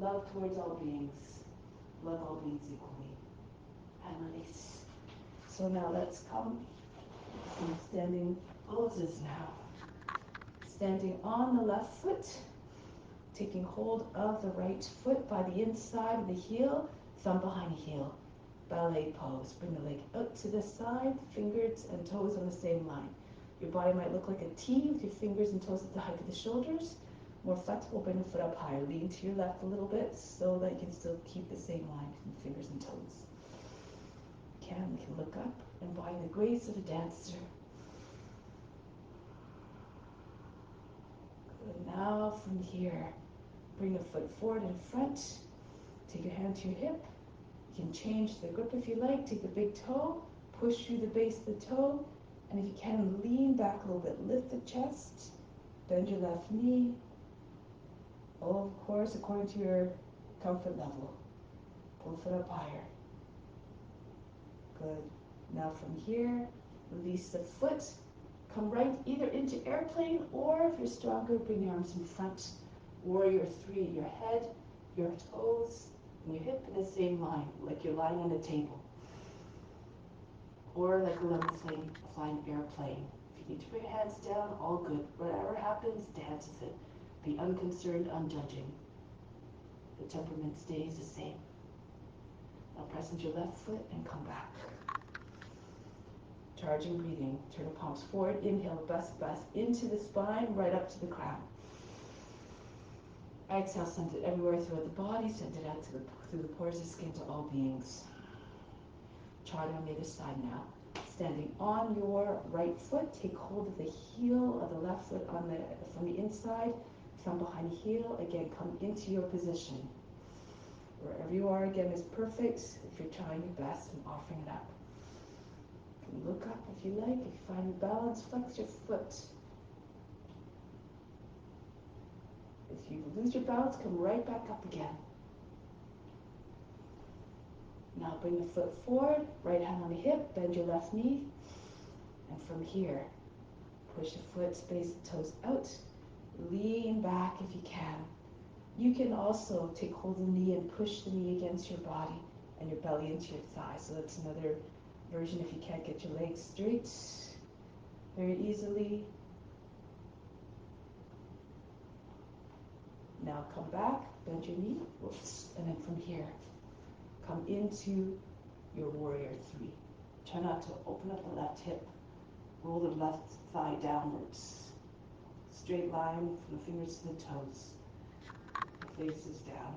love towards all beings. Love all beings equally. And release. So now let's come in standing poses now. Standing on the left foot. Taking hold of the right foot by the inside of the heel. Thumb behind heel. Ballet pose. Bring the leg out to the side. Fingers and toes on the same line. Your body might look like a T with your fingers and toes at the height of the shoulders. More flexible, bring the foot up higher. Lean to your left a little bit so that you can still keep the same line between fingers and toes. We can look up, embody the grace of a dancer. Good. Now from here, bring the foot forward in front. Take your hand to your hip. You can change the grip if you like. Take the big toe, push through the base of the toe, and if you can, lean back a little bit. Lift the chest, bend your left knee. Of course, according to your comfort level. Pull the foot up higher. Good. Now from here, release the foot. Come right either into airplane, or if you're stronger, bring your arms in front. Warrior 3, your head, your toes, and your hip in the same line, like you're lying on a table. Or like a level flying airplane. If you need to bring your hands down, all good. Whatever happens, dance with it. Be unconcerned, unjudging. The temperament stays the same. Now press into your left foot and come back. Charging breathing. Turn the palms forward. Inhale, breath into the spine, right up to the crown. Exhale, send it everywhere throughout the body. Send it out through the pores of the skin to all beings. Chart on the other side now. Standing on your right foot, take hold of the heel of the left foot from the inside, thumb behind the heel. Again, come into your position. Wherever you are, again, is perfect if you're trying your best and offering it up. You can look up if you like. If you find your balance, flex your foot. If you lose your balance, come right back up again. Now bring the foot forward, right hand on the hip, bend your left knee, and from here, push the foot, space the toes out, lean back if you can. You can also take hold of the knee and push the knee against your body and your belly into your thigh. So that's another version if you can't get your legs straight very easily. Now come back, bend your knee, whoops, and then from here, come into your warrior three. Try not to open up the left hip, roll the left thigh downwards. Straight line from the fingers to the toes. The face is down.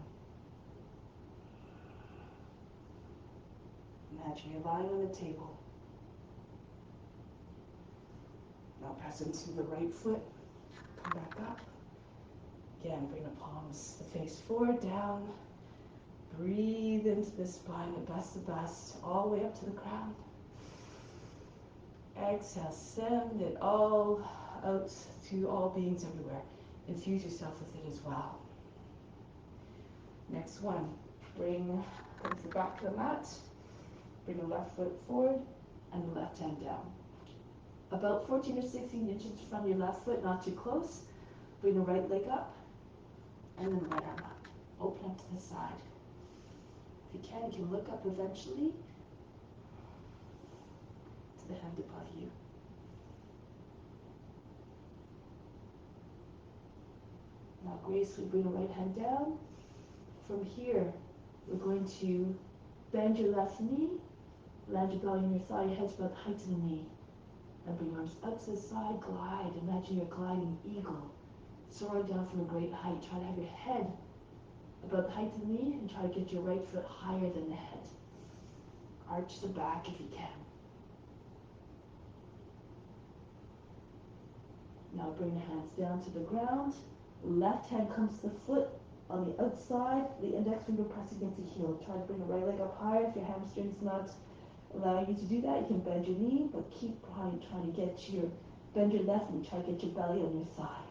Imagine you're lying on the table. Now press into the right foot. Come back up. Again, bring the palms, the face forward, down. Breathe into the spine, the best, all the way up to the crown. Exhale, send it all out to all beings everywhere. Infuse yourself with it as well. Next one, bring the back to the mat. Bring the left foot forward and the left hand down. About 14 or 16 inches from your left foot, not too close. Bring the right leg up and then the right arm up. Open up to the side. If you can look up eventually to the hand above you. Now gracefully bring the right hand down. From here, we're going to bend your left knee, land your belly on your thigh, your head's about the height of the knee. And bring your arms up to the side, glide. Imagine you're gliding eagle, soaring down from a great height. Try to have your head about the height of the knee and try to get your right foot higher than the head. Arch the back if you can. Now bring the hands down to the ground. Left hand comes to the foot on the outside, the index finger pressing against the heel. Try to bring the right leg up higher. If your hamstring's not allowing you to do that, you can bend your knee, but keep trying to bend your left knee, try to get your belly on your thigh.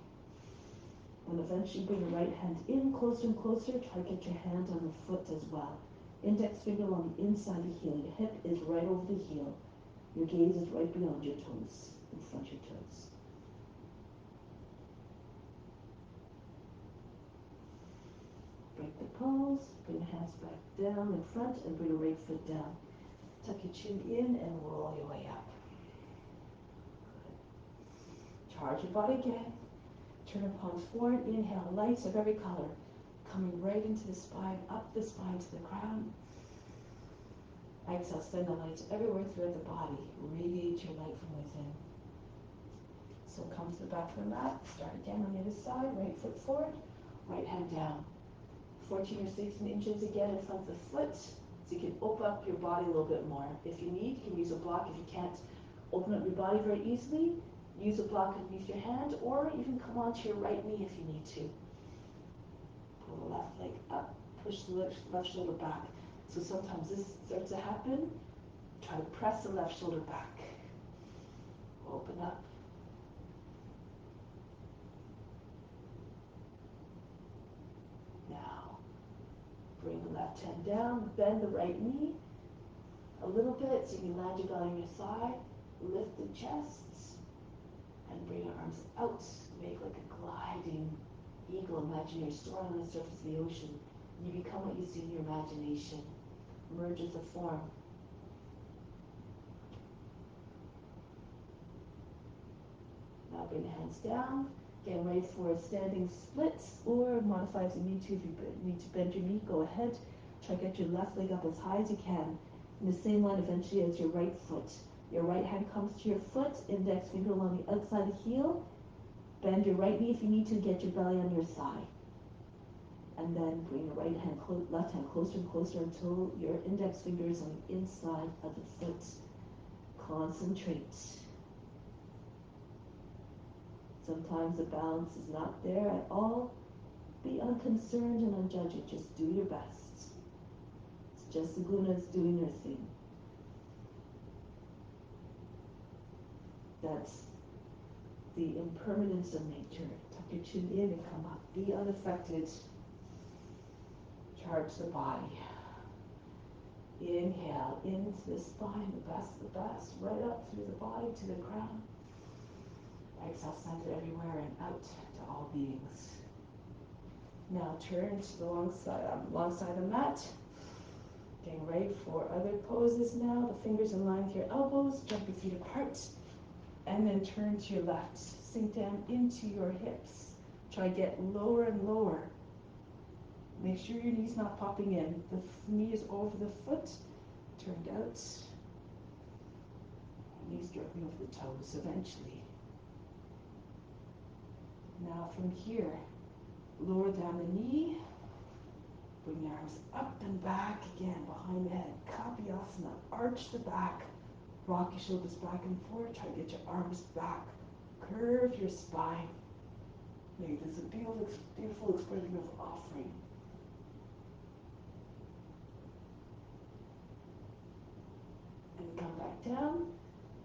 And eventually bring the right hand in, closer and closer, try to get your hand on the foot as well. Index finger along the inside of the heel, your hip is right over the heel. Your gaze is right beyond your toes, in front of your toes. Break the pose, bring the hands back down in front and bring the right foot down. Tuck your chin in and roll your way up. Good. Charge your body again. Turn your palms forward. Inhale, lights of every color. Coming right into the spine, up the spine to the crown. Exhale, send the lights everywhere throughout the body. Radiate your light from within. So come to the back of the mat. Start again on the other side. Right foot forward, right hand down. 14 or 16 inches again in front of the foot. So you can open up your body a little bit more. If you need, you can use a block. If you can't open up your body very easily, use a block underneath your hand, or even come onto your right knee if you need to. Pull the left leg up, push the left shoulder back. So sometimes this starts to happen. Try to press the left shoulder back. Open up. Now, bring the left hand down, bend the right knee a little bit so you can land your belly on your thigh. Lift the chest and bring your arms out. Make like a gliding eagle. Imagine you're soaring on the surface of the ocean. You become what you see in your imagination. Merge with the form. Now bring the hands down. Get ready for standing splits, or modify if you need to. If you need to bend your knee, go ahead. Try to get your left leg up as high as you can. In the same line eventually as your right foot. Your right hand comes to your foot, index finger along the outside of the heel. Bend your right knee if you need to, get your belly on your thigh. And then bring your left hand closer and closer until your index finger is on the inside of the foot. Concentrate. Sometimes the balance is not there at all. Be unconcerned and unjudged. Just do your best. It's just the gunas doing their thing. That's the impermanence of nature. Tuck your chin in and come up. Be unaffected. Charge the body. Inhale into the spine, the best, right up through the body to the crown. Exhale, center everywhere and out to all beings. Now turn to the alongside the mat. Getting ready for other poses now. The fingers in line with your elbows. Jump your feet apart. And then turn to your left. Sink down into your hips. Try to get lower and lower Make sure your knee's not popping in. The knee is over the foot, turned out. Knees dropping over the toes eventually. Now from here, lower down the knee. Bring your arms up and back again behind the head. Kapyasana. Arch the back. Rock your shoulders back and forth. Try to get your arms back. Curve your spine. Make this a beautiful, beautiful expression of offering. And come back down.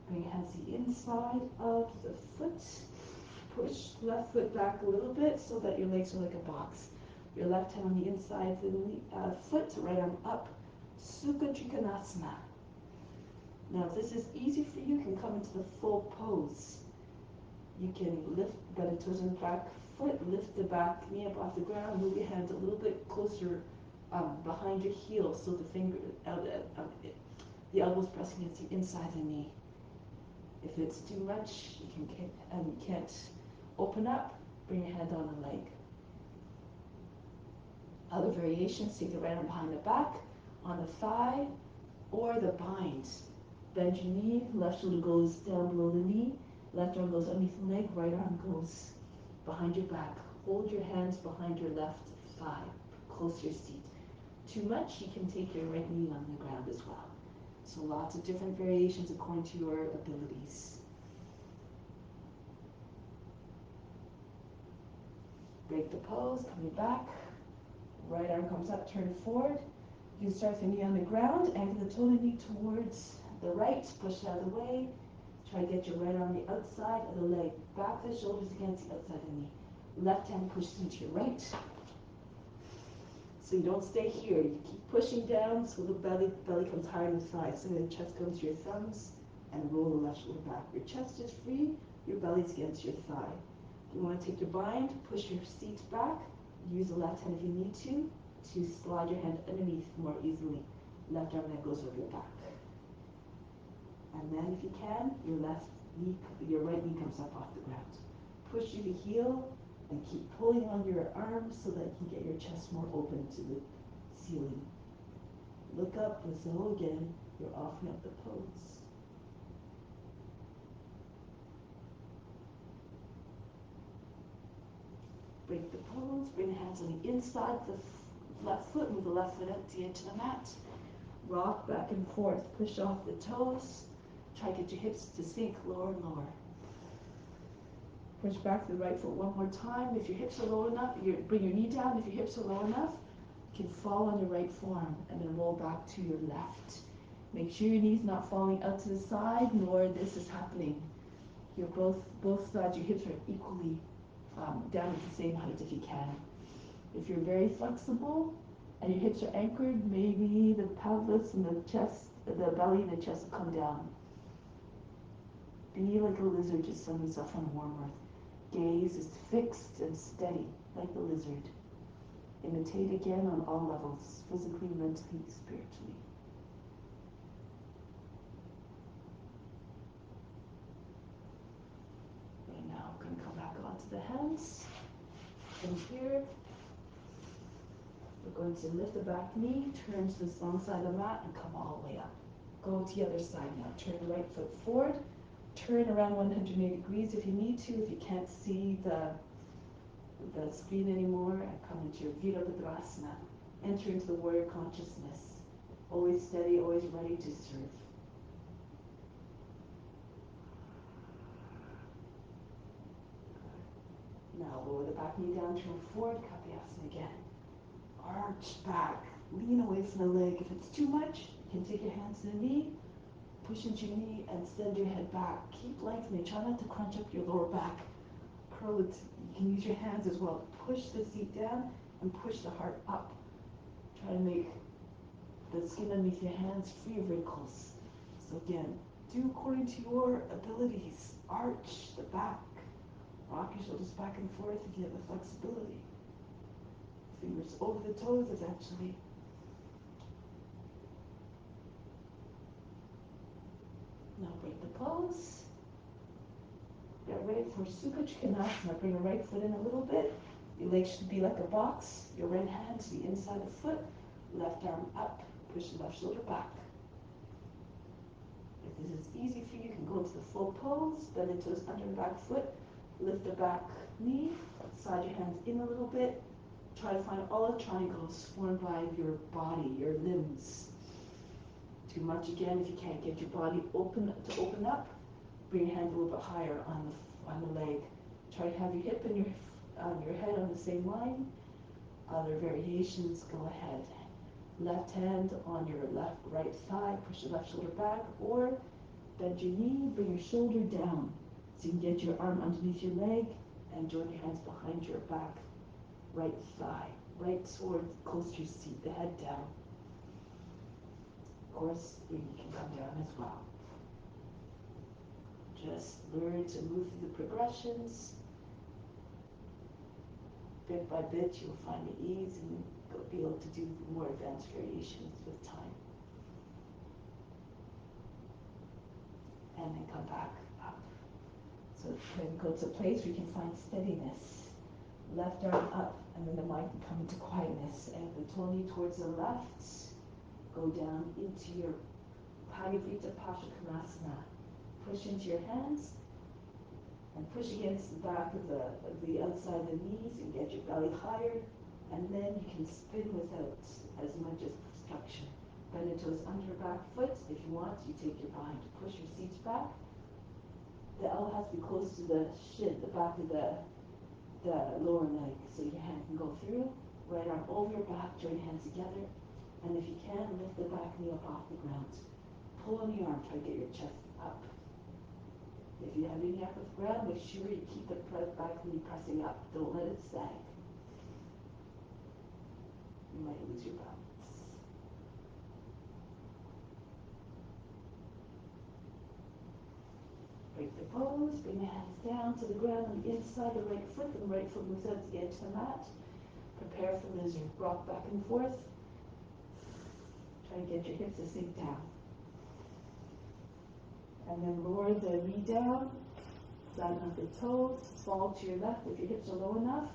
Bring your hands to the inside of the foot. Push left foot back a little bit so that your legs are like a box. Your left hand on the inside of the foot, right arm up. Sukha Trikonasana. Now, if this is easy for you, you can come into the full pose. You can lift belly toes on the back foot, lift the back knee up off the ground, move your hands a little bit closer behind your heel so the elbows pressing against the inside of the knee. If it's too much, you can't open up, bring your hand on the leg. Other variations, take the right arm behind the back, on the thigh, or the bind. Bend your knee, left shoulder goes down below the knee, left arm goes underneath the leg, right arm goes behind your back. Hold your hands behind your left thigh, close to your seat. Too much, you can take your right knee on the ground as well. So lots of different variations according to your abilities. Break the pose, coming back. Right arm comes up, turn forward. You can start with the knee on the ground, angle the toe of the knee towards the right, push it out of the way. Try to get your right arm on the outside of the leg. Back the shoulders against the outside of the knee. Left hand pushes into your right. So you don't stay here. You keep pushing down so the belly comes higher than the thighs. So the chest comes to your thumbs and roll the left shoulder back. Your chest is free, your belly's against your thigh. If you want to take your bind, push your seat back. Use the left hand if you need to slide your hand underneath more easily. Left arm then goes over your back. And then if you can, your right knee comes up off the ground. Push through the heel and keep pulling on your arms so that you can get your chest more open to the ceiling. Look up as though again you're offering up the pose. Break the pose, bring the hands on the inside of the left foot, move the left foot up to the edge of the mat. Rock back and forth, push off the toes. Try to get your hips to sink lower and lower. Push back the right foot one more time. If your hips are low enough, bring your knee down. If your hips are low enough, you can fall on your right forearm and then roll back to your left. Make sure your knee's not falling out to the side, nor this is happening. You're both sides, your hips are equally down at the same height if you can. If you're very flexible and your hips are anchored, maybe the pelvis and the chest, the belly and the chest will come down. Be like a lizard just summing stuff from warm earth. Gaze is fixed and steady, like the lizard. Imitate again on all levels, physically, mentally, spiritually. And now we're going to come back onto the hands. From here, we're going to lift the back knee, turn to this long side of the mat, and come all the way up. Go to the other side now. Turn the right foot forward. Turn around 180 degrees if you need to. If you can't see the screen anymore, and come into your Virabhadrasana. Enter into the warrior consciousness. Always steady, always ready to serve. Now lower the back knee down, turn forward, Kapyasana again. Arch back, lean away from the leg. If it's too much, you can take your hands to the knee, push into your knee and send your head back. Keep lengthening, try not to crunch up your lower back. Curl it, you can use your hands as well. Push the seat down and push the heart up. Try to make the skin underneath your hands free of wrinkles. So again, do according to your abilities. Arch the back. Rock your shoulders back and forth if you have the flexibility. Fingers over the toes eventually. Now break the pose. Get ready for Sukha Trikonasana. Bring your right foot in a little bit. Your leg should be like a box. Your right hand to the inside of the foot, left arm up, push the left shoulder back. If this is easy for you, you can go into the full pose, bend the toes under the back foot, lift the back knee, slide your hands in a little bit. Try to find all the triangles formed by your body, your limbs. Too much again, if you can't get your body open up, bring your hand a little bit higher on the leg. Try to have your hip and your head on the same line. Other variations, go ahead. Left hand on your right thigh, push your left shoulder back, or bend your knee, bring your shoulder down. So you can get your arm underneath your leg and join your hands behind your back. Right thigh, right towards close to your seat, the head down. Of course, you can come down as well. Just learn to move through the progressions. Bit by bit, you'll find the ease and be able to do more advanced variations with time. And then come back up. So then go to a place where you can find steadiness. Left arm up, and then the mind can come into quietness. And the toe knee towards the left. Go down into your Parivrita Paschakonasana. Push into your hands and push against the back of the outside of the knees and get your belly higher. And then you can spin without as much as obstruction. Bend the toes under your back foot. If you want, you take your behind to push your seats back. The elbow has to be close to the shin, the back of the lower leg, so your hand can go through. Right arm over your back, join hands together. And if you can, lift the back knee up off the ground. Pull on the arm, try to get your chest up. If you have any up with the ground, make sure you keep the back knee pressing up. Don't let it sag. You might lose your balance. Break the pose, bring the hands down to the ground on the inside of the right foot. The right foot moves out to the edge of the mat. Prepare for this rock back and forth. Try to get your hips to sink down. And then lower the knee down, flatten up the toes, fall to your left if your hips are low enough,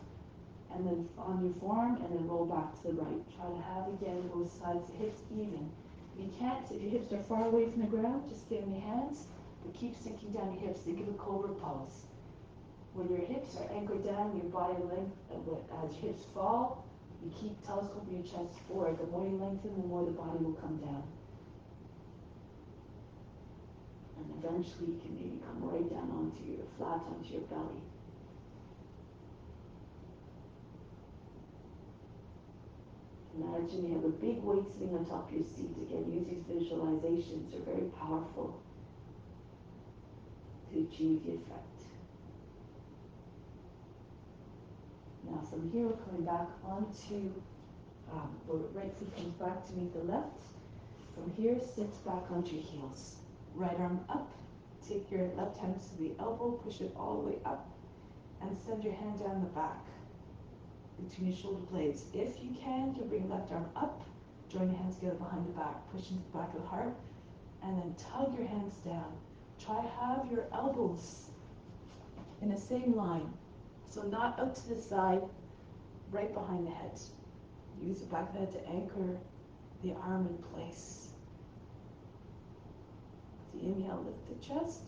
and then on your forearm, and then roll back to the right. Try to have, again, both sides of the hips even. If you can't, if your hips are far away from the ground, just stay on your hands, but keep sinking down your hips. Think of a cobra pose. When your hips are anchored down, your body length, as your hips fall, you keep telescoping your chest forward. The more you lengthen, the more the body will come down. And eventually you can maybe come right down flat onto your belly. Imagine you have a big weight sitting on top of your seat. Again, use these visualizations. They're very powerful to achieve the effect. Now from here, we're coming back onto, the right foot comes back to meet the left. From here, sit back onto your heels. Right arm up, take your left hand to the elbow, push it all the way up, and send your hand down the back between your shoulder blades. If you can, you bring left arm up, join your hands together behind the back, push into the back of the heart, and then tug your hands down. Try to have your elbows in the same line, so not out to the side, right behind the head. Use the back of the head to anchor the arm in place. So inhale, lift the chest.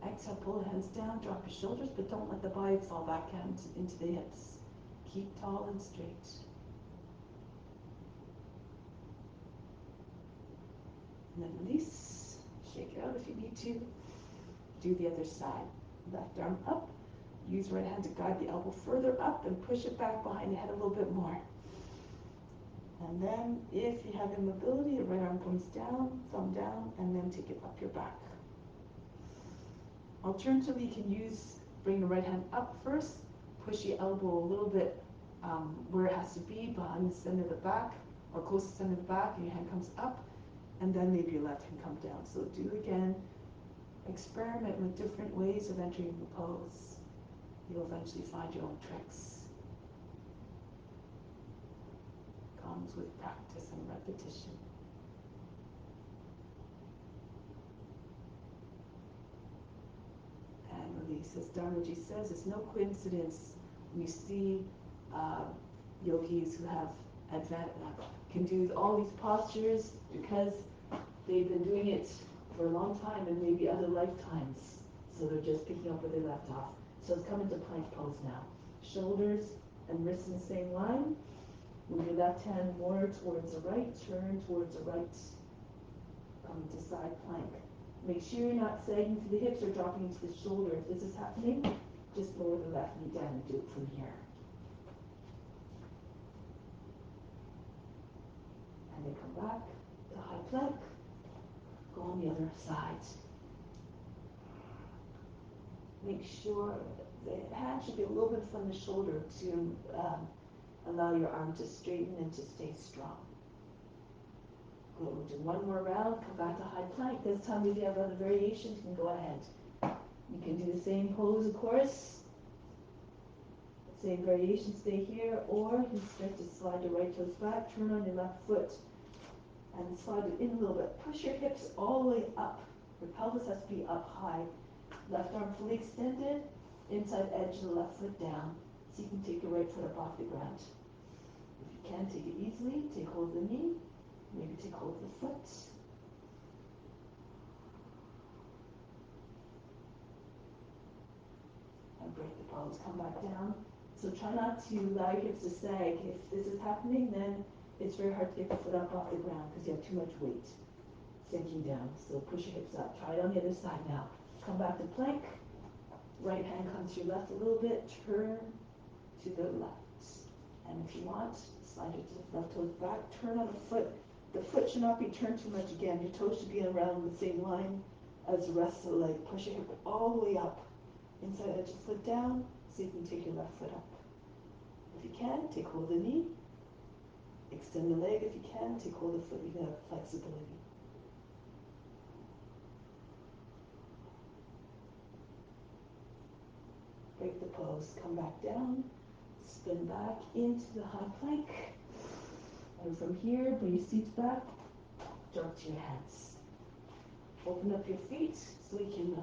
Exhale, pull the hands down, drop your shoulders, but don't let the body fall back into the hips. Keep tall and straight. And then release. Shake it out if you need to. Do the other side. Left arm up. Use right hand to guide the elbow further up and push it back behind the head a little bit more. And then, if you have immobility, the right arm comes down, thumb down, and then take it up your back. Alternatively, you can bring the right hand up first, push the elbow a little bit where it has to be, behind the center of the back, or close to the center of the back, and your hand comes up, and then maybe your left hand come down. So do again, experiment with different ways of entering the pose. You'll eventually find your own tricks. Comes with practice and repetition. And release. As Dharmaji says, it's no coincidence when you see uh, yogis who have can do all these postures because they've been doing it for a long time and maybe other lifetimes. So they're just picking up where they left off. So it's coming to plank pose now. Shoulders and wrists in the same line. Move your left hand more towards the right, turn towards the right. Coming to side plank. Make sure you're not sagging to the hips or dropping into the shoulder. If this is happening, just lower the left knee down and do it from here. And then come back to high plank. Go on the other side. Make sure the hand should be a little bit from the shoulder to allow your arm to straighten and to stay strong. Go do one more round, come back to high plank. This time if you have other variations, you can go ahead. You can do the same pose, of course. Same variation, stay here, or you start to slide your right toes back, turn on your left foot, and slide it in a little bit. Push your hips all the way up. Your pelvis has to be up high. Left arm fully extended, inside edge of the left foot down, so you can take your right foot up off the ground. If you can, take it easily, take hold of the knee, maybe take hold of the foot. And break the pose, come back down. So try not to allow your hips to sag. If this is happening, then it's very hard to get the foot up off the ground because you have too much weight sinking down. So push your hips up. Try it on the other side now. Come back to plank. Right hand comes to your left a little bit. Turn to the left. And if you want, slide your left toes back. Turn on the foot. The foot should not be turned too much again. Your toes should be around the same line as the rest of the leg. Push your hip all the way up. Inside edge of the foot down, so you can take your left foot up. If you can, take hold of the knee. Extend the leg if you can. Take hold of the foot. You can have flexibility. Break the pose. Come back down. Spin back into the high plank. And from here, bring your seats back. Drop to your hands. Open up your feet so you can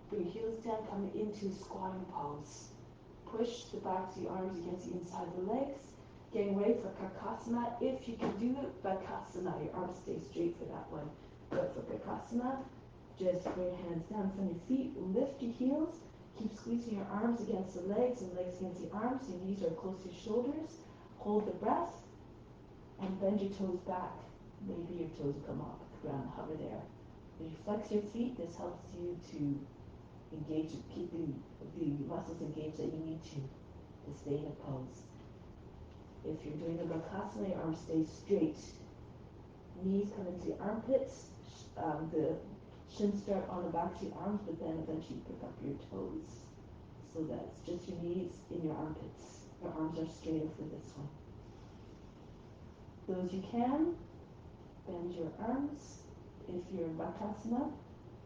bring your heels down, come into squatting pose. Push the backs of your arms against the inside of the legs. Getting ready for Kakasana. If you can do it, Bakasana, your arms stay straight for that one. But for Kakasana, just bring your hands down from your feet, lift your heels, keep squeezing your arms against the legs and legs against the arms. Your knees are close to your shoulders. Hold the breath and bend your toes back. Maybe your toes will come off the ground, hover there. As you flex your feet, this helps you to engage, keeping the muscles engaged that you need to stay in a pose. If you're doing a Bakasana, your arms stay straight. Knees come into the armpits. The shins start on the back of your arms, but then eventually pick up your toes. So that's just your knees in your armpits. Your arms are straighter for this one. Those you can, bend your arms if you're in Bakasana,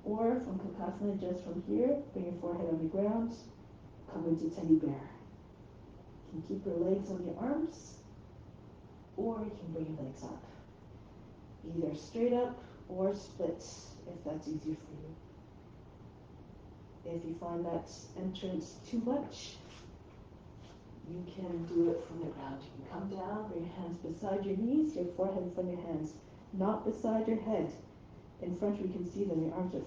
or from Kakasana, just from here, bring your forehead on the ground, come into teddy bear. You can keep your legs on your arms, or you can bring your legs up. Either straight up or split, if that's easier for you. If you find that entrance too much, you can do it from the ground. You can come down, bring your hands beside your knees, your forehead in front of your hands, not beside your head. In front, we can see them. Your arms at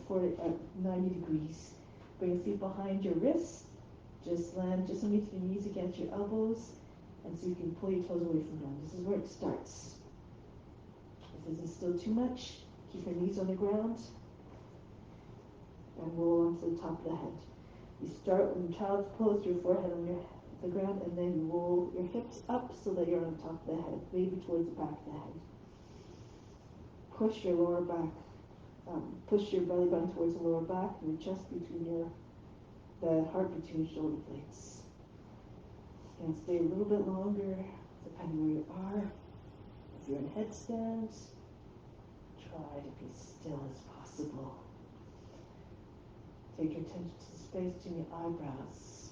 90 degrees. Bring your feet behind your wrists. Just land just underneath your knees against your elbows, and so you can pull your toes away from them. This is where it starts. If this is still too much, keep your knees on the ground and roll onto the top of the head. You start in child's pose, your forehead on the ground, and then you roll your hips up so that you're on top of the head, maybe towards the back of the head. Push your lower back. Push your belly button towards the lower back and your chest between the heart between your shoulder blades. You can stay a little bit longer, depending where you are. If you're in headstand, try to be still as possible. Take your attention to the space between your eyebrows.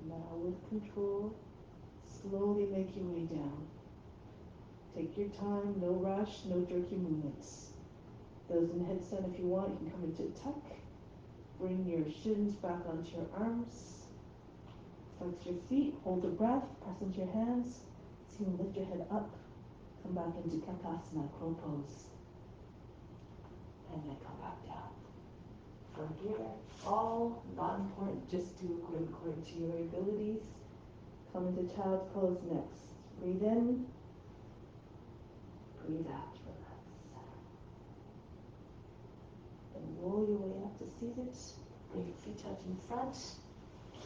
Now with control, slowly make your way down. Take your time, no rush, no jerky movements. Those in headstand, if you want, you can come into a tuck. Bring your shins back onto your arms. Flex your feet, hold the breath, press into your hands. So you lift your head up, come back into Kakasana, crow pose. And then come back down. From here, all not important, just do according to your abilities. Come into child's pose next. Breathe in, breathe out, relax. Then roll your way up to seated. Bring your feet out in front.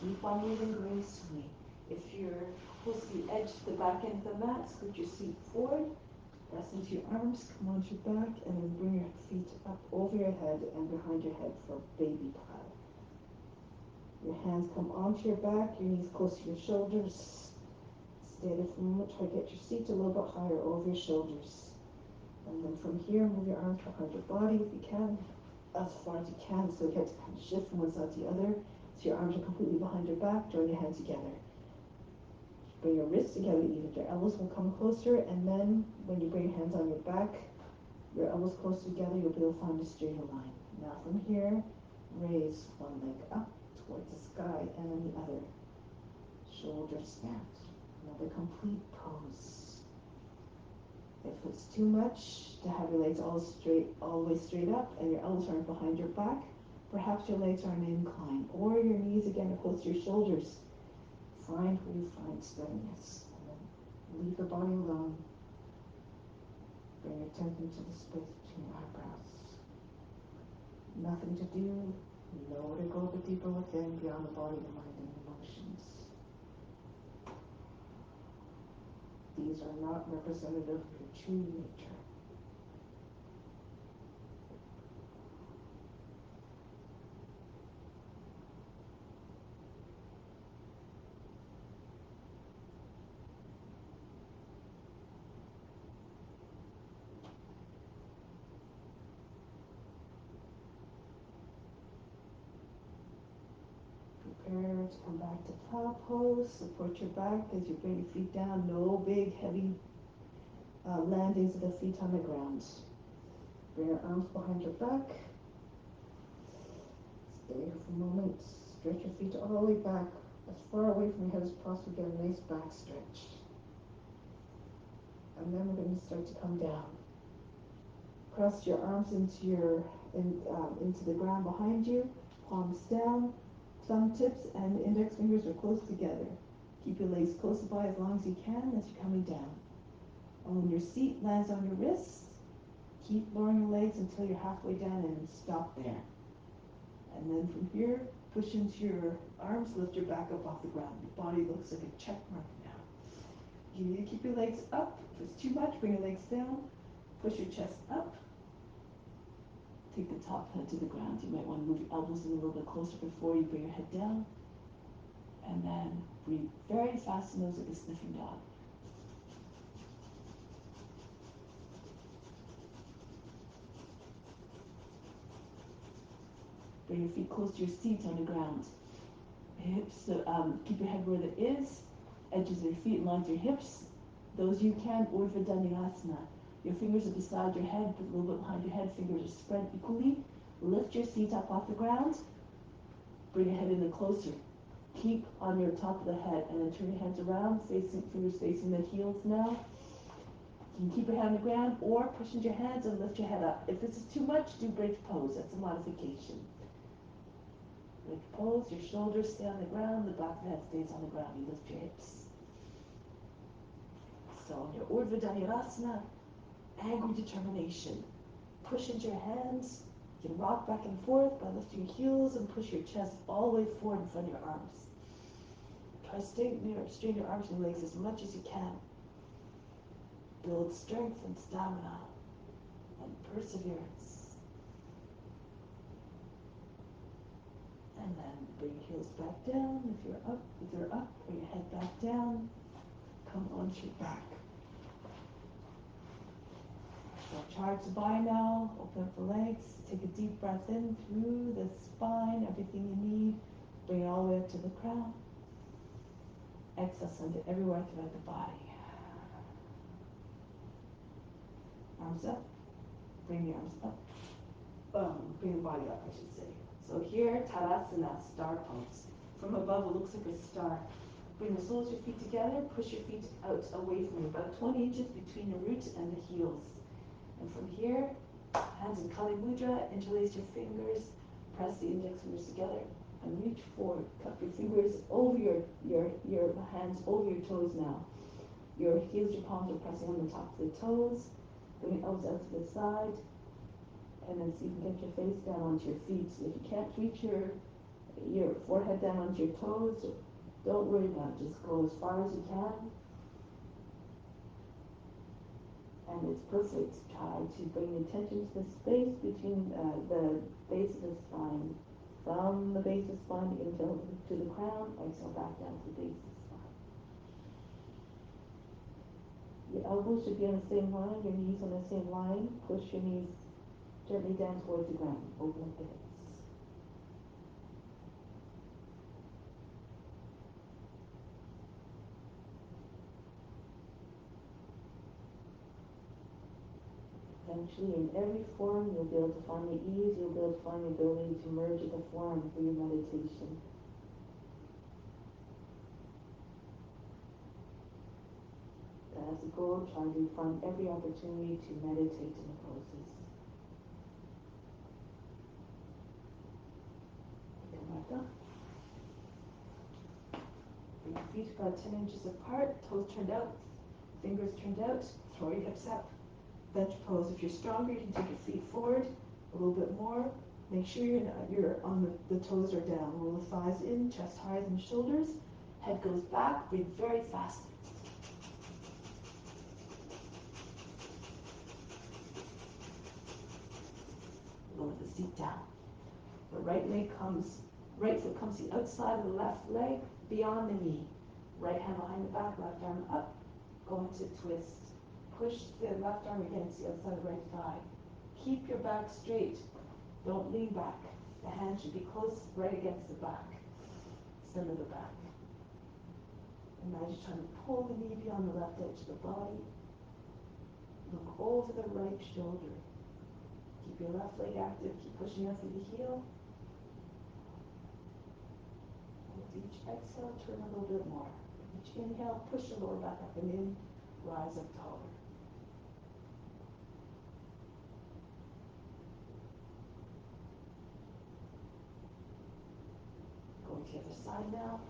Keep on moving gracefully. If you're close to the edge, the back end of the mat, scoot your seat forward. Press into your arms, come onto your back, and then bring your feet up over your head and behind your head for baby plow. Your hands come onto your back, your knees close to your shoulders. Stay there for a moment, try to get your seat a little bit higher over your shoulders. And then from here, move your arms behind your body if you can, as far as you can, so you get to kind of shift from one side to the other. So your arms are completely behind your back, join your hands together. Bring your wrists together even. Your elbows will come closer, and then when you bring your hands on your back, your elbows close together, you'll be able to find a straighter line. Now from here, raise one leg up towards the sky and then the other. Shoulder stand. Another complete pose. If it's too much to have your legs all the way straight up and your elbows aren't behind your back, perhaps your legs are on an incline, or your knees again are close to your shoulders. Find where you find steadiness, and then leave the body alone. Bring your attention to the space between your eyebrows. Nothing to do, nowhere to go but deeper within, beyond the body, the mind, and emotions. These are not representative of your true nature. Prepare to come back to plow pose. Support your back as you bring your feet down. No big, heavy landings of the feet on the ground. Bring your arms behind your back. Stay here for a moment. Stretch your feet all the way back, as far away from your head as possible. Get a nice back stretch. And then we're going to start to come down. Press your arms into the ground behind you. Palms down. Thumb tips and index fingers are close together. Keep your legs close by as long as you can as you're coming down. And when your seat lands on your wrists, keep lowering your legs until you're halfway down and stop there. And then from here, push into your arms, lift your back up off the ground. Your body looks like a check mark now. You need to keep your legs up. If it's too much, bring your legs down. Push your chest up. Take the top head to the ground. You might want to move your elbows in a little bit closer before you bring your head down. And then breathe very fast nose like a sniffing dog. Bring your feet close to your seat on the ground. Hips, keep your head where it is. Edges of your feet in line with your hips. Those you can, Urdhva Dhanurasana. Your fingers are beside your head, but a little bit behind your head. Fingers are spread equally. Lift your seat up off the ground. Bring your head in and closer. Keep on your top of the head, and then turn your hands around, fingers facing the heels now. You can keep your head on the ground, or push into your hands and lift your head up. If this is too much, do bridge pose. That's a modification. Bridge pose, your shoulders stay on the ground, the back of the head stays on the ground. You lift your hips. So in your Urdhva Dhanurasana, angry determination. Push into your hands. You can rock back and forth by lifting your heels and push your chest all the way forward in front of your arms. Try to straighten your arms and legs as much as you can. Build strength and stamina and perseverance. And then bring your heels back down. If they're up, bring your head back down. Come onto your back. So charge the spine now. Open up the legs. Take a deep breath in through the spine. Everything you need. Bring it all the way up to the crown. Exhale, send it everywhere throughout the body. Arms up. Bring the arms up. Bring the body up, I should say. So here, Tadasana, star pose. From above, it looks like a star. Bring the soles of your feet together. Push your feet out away from you, about 20 inches between the root and the heels. And from here, hands in Kali Mudra, interlace your fingers, press the index fingers together, and reach forward. Cup your fingers over your hands over your toes now. Your heels, your palms are pressing on the tops of the toes. Bring your elbows out to the side, and then see if you can get your face down onto your feet. If you can't reach your forehead down onto your toes, don't worry about it. Just go as far as you can. And it's perfect. Try to bring the attention to the space between the base of the spine. From the base of the spine, inhale to the crown, exhale back down to the base of the spine. Your elbows should be on the same line, your knees on the same line. Push your knees gently down towards the ground. Open up the hips. Eventually, in every form, you'll be able to find the ease, you'll be able to find the ability to merge with the form for your meditation. But as a goal, try to find every opportunity to meditate in the poses. Come back up. Bring your feet about 10 inches apart, toes turned out, fingers turned out, throw your hips up. Bench pose. If you're stronger, you can take your feet forward a little bit more. Make sure you're on the toes are down. Roll the thighs in, chest higher than shoulders. Head goes back. Breathe very fast. Lower the seat down. The right foot comes the outside of the left leg, beyond the knee. Right hand behind the back, left arm up. Go into twist. Push the left arm against the outside of the right thigh. Keep your back straight. Don't lean back. The hand should be close right against the back, center of the back. Imagine trying to pull the knee beyond the left edge of the body. Look over the right shoulder. Keep your left leg active. Keep pushing out through the heel. With each exhale, turn a little bit more. Each inhale, push the lower back up and in. Rise up taller. Going to the other side now.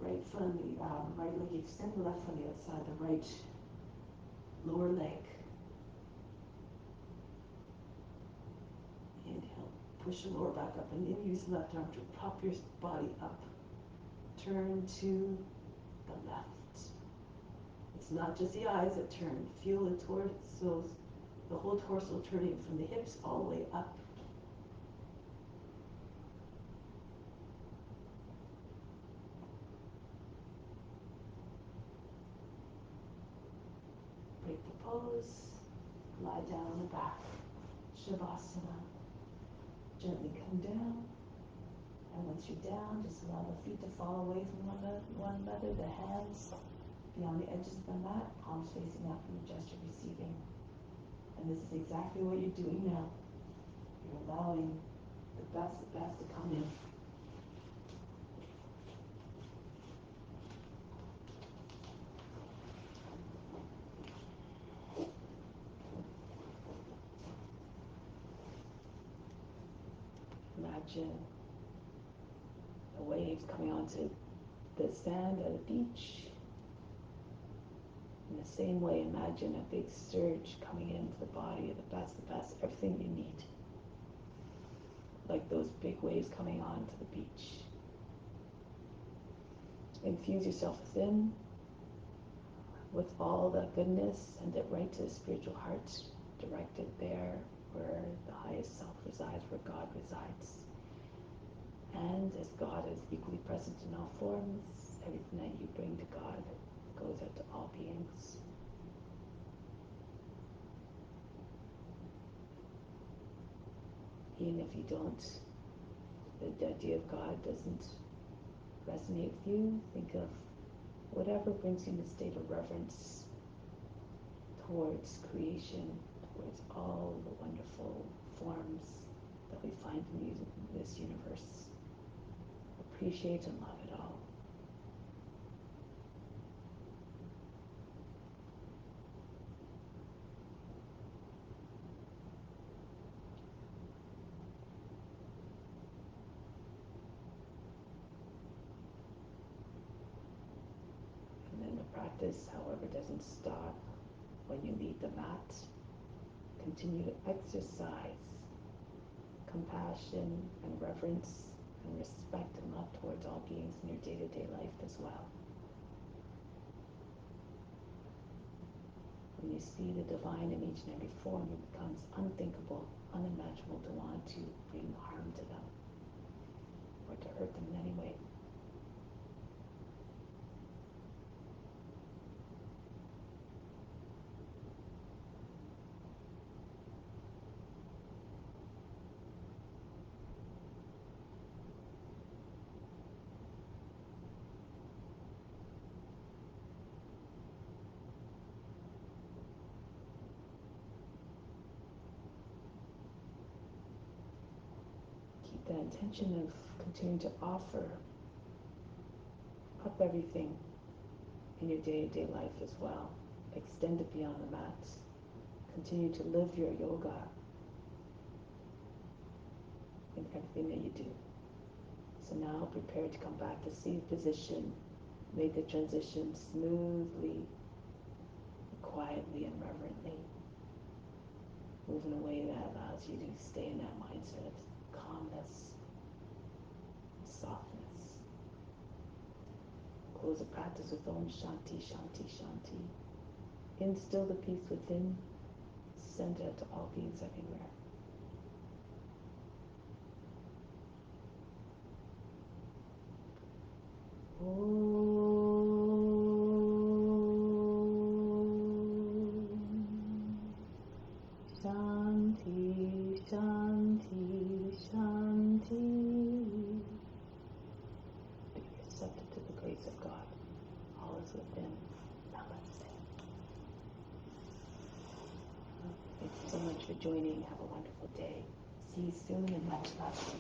Right foot on the right leg, extend the left on the outside, the right lower leg. Inhale, push the lower back up and then use the left arm to prop your body up. Turn to the left. It's not just the eyes that turn. Feel the torso, the whole torso turning from the hips all the way up. Break the pose. Lie down on the back. Shavasana. Gently come down. And once you're down, just allow the feet to fall away from one another, the hands beyond the edges of the mat, palms facing up in the gesture receiving. And this is exactly what you're doing now. You're allowing the best to come in. Imagine the waves coming onto the sand at a beach. In the same way, imagine a big surge coming into the body of the best, everything you need. Like those big waves coming onto the beach. Infuse yourself within with all the goodness, send it right to the spiritual heart, direct it there where the highest self resides, where God resides. And as God is equally present in all forms, everything that you bring to God goes out to all beings. Even if you don't, the idea of God doesn't resonate with you. Think of whatever brings you in a state of reverence towards creation, towards all the wonderful forms that we find in this universe. Appreciate and love it all. And then the practice, however, doesn't stop when you leave the mat. Continue to exercise compassion and reverence and respect and love towards all beings in your day-to-day life as well. When you see the divine in each and every form, it becomes unthinkable, unimaginable to want to bring harm to them or to hurt them in any way. The intention of continuing to offer up everything in your day-to-day life as well. Extend it beyond the mat. Continue to live your yoga in everything that you do. So now prepare to come back to seated position. Make the transition smoothly, quietly, and reverently. Move in a way that allows you to stay in that mindset of calmness, softness. Close the practice with Om Shanti, Shanti, Shanti. Instill the peace within. Send it out to all beings everywhere. Shanti, Shanti, Shanti. Be receptive to the grace of God. All is within. Namaste. Thank you so much for joining. Have a wonderful day. See you soon and much love.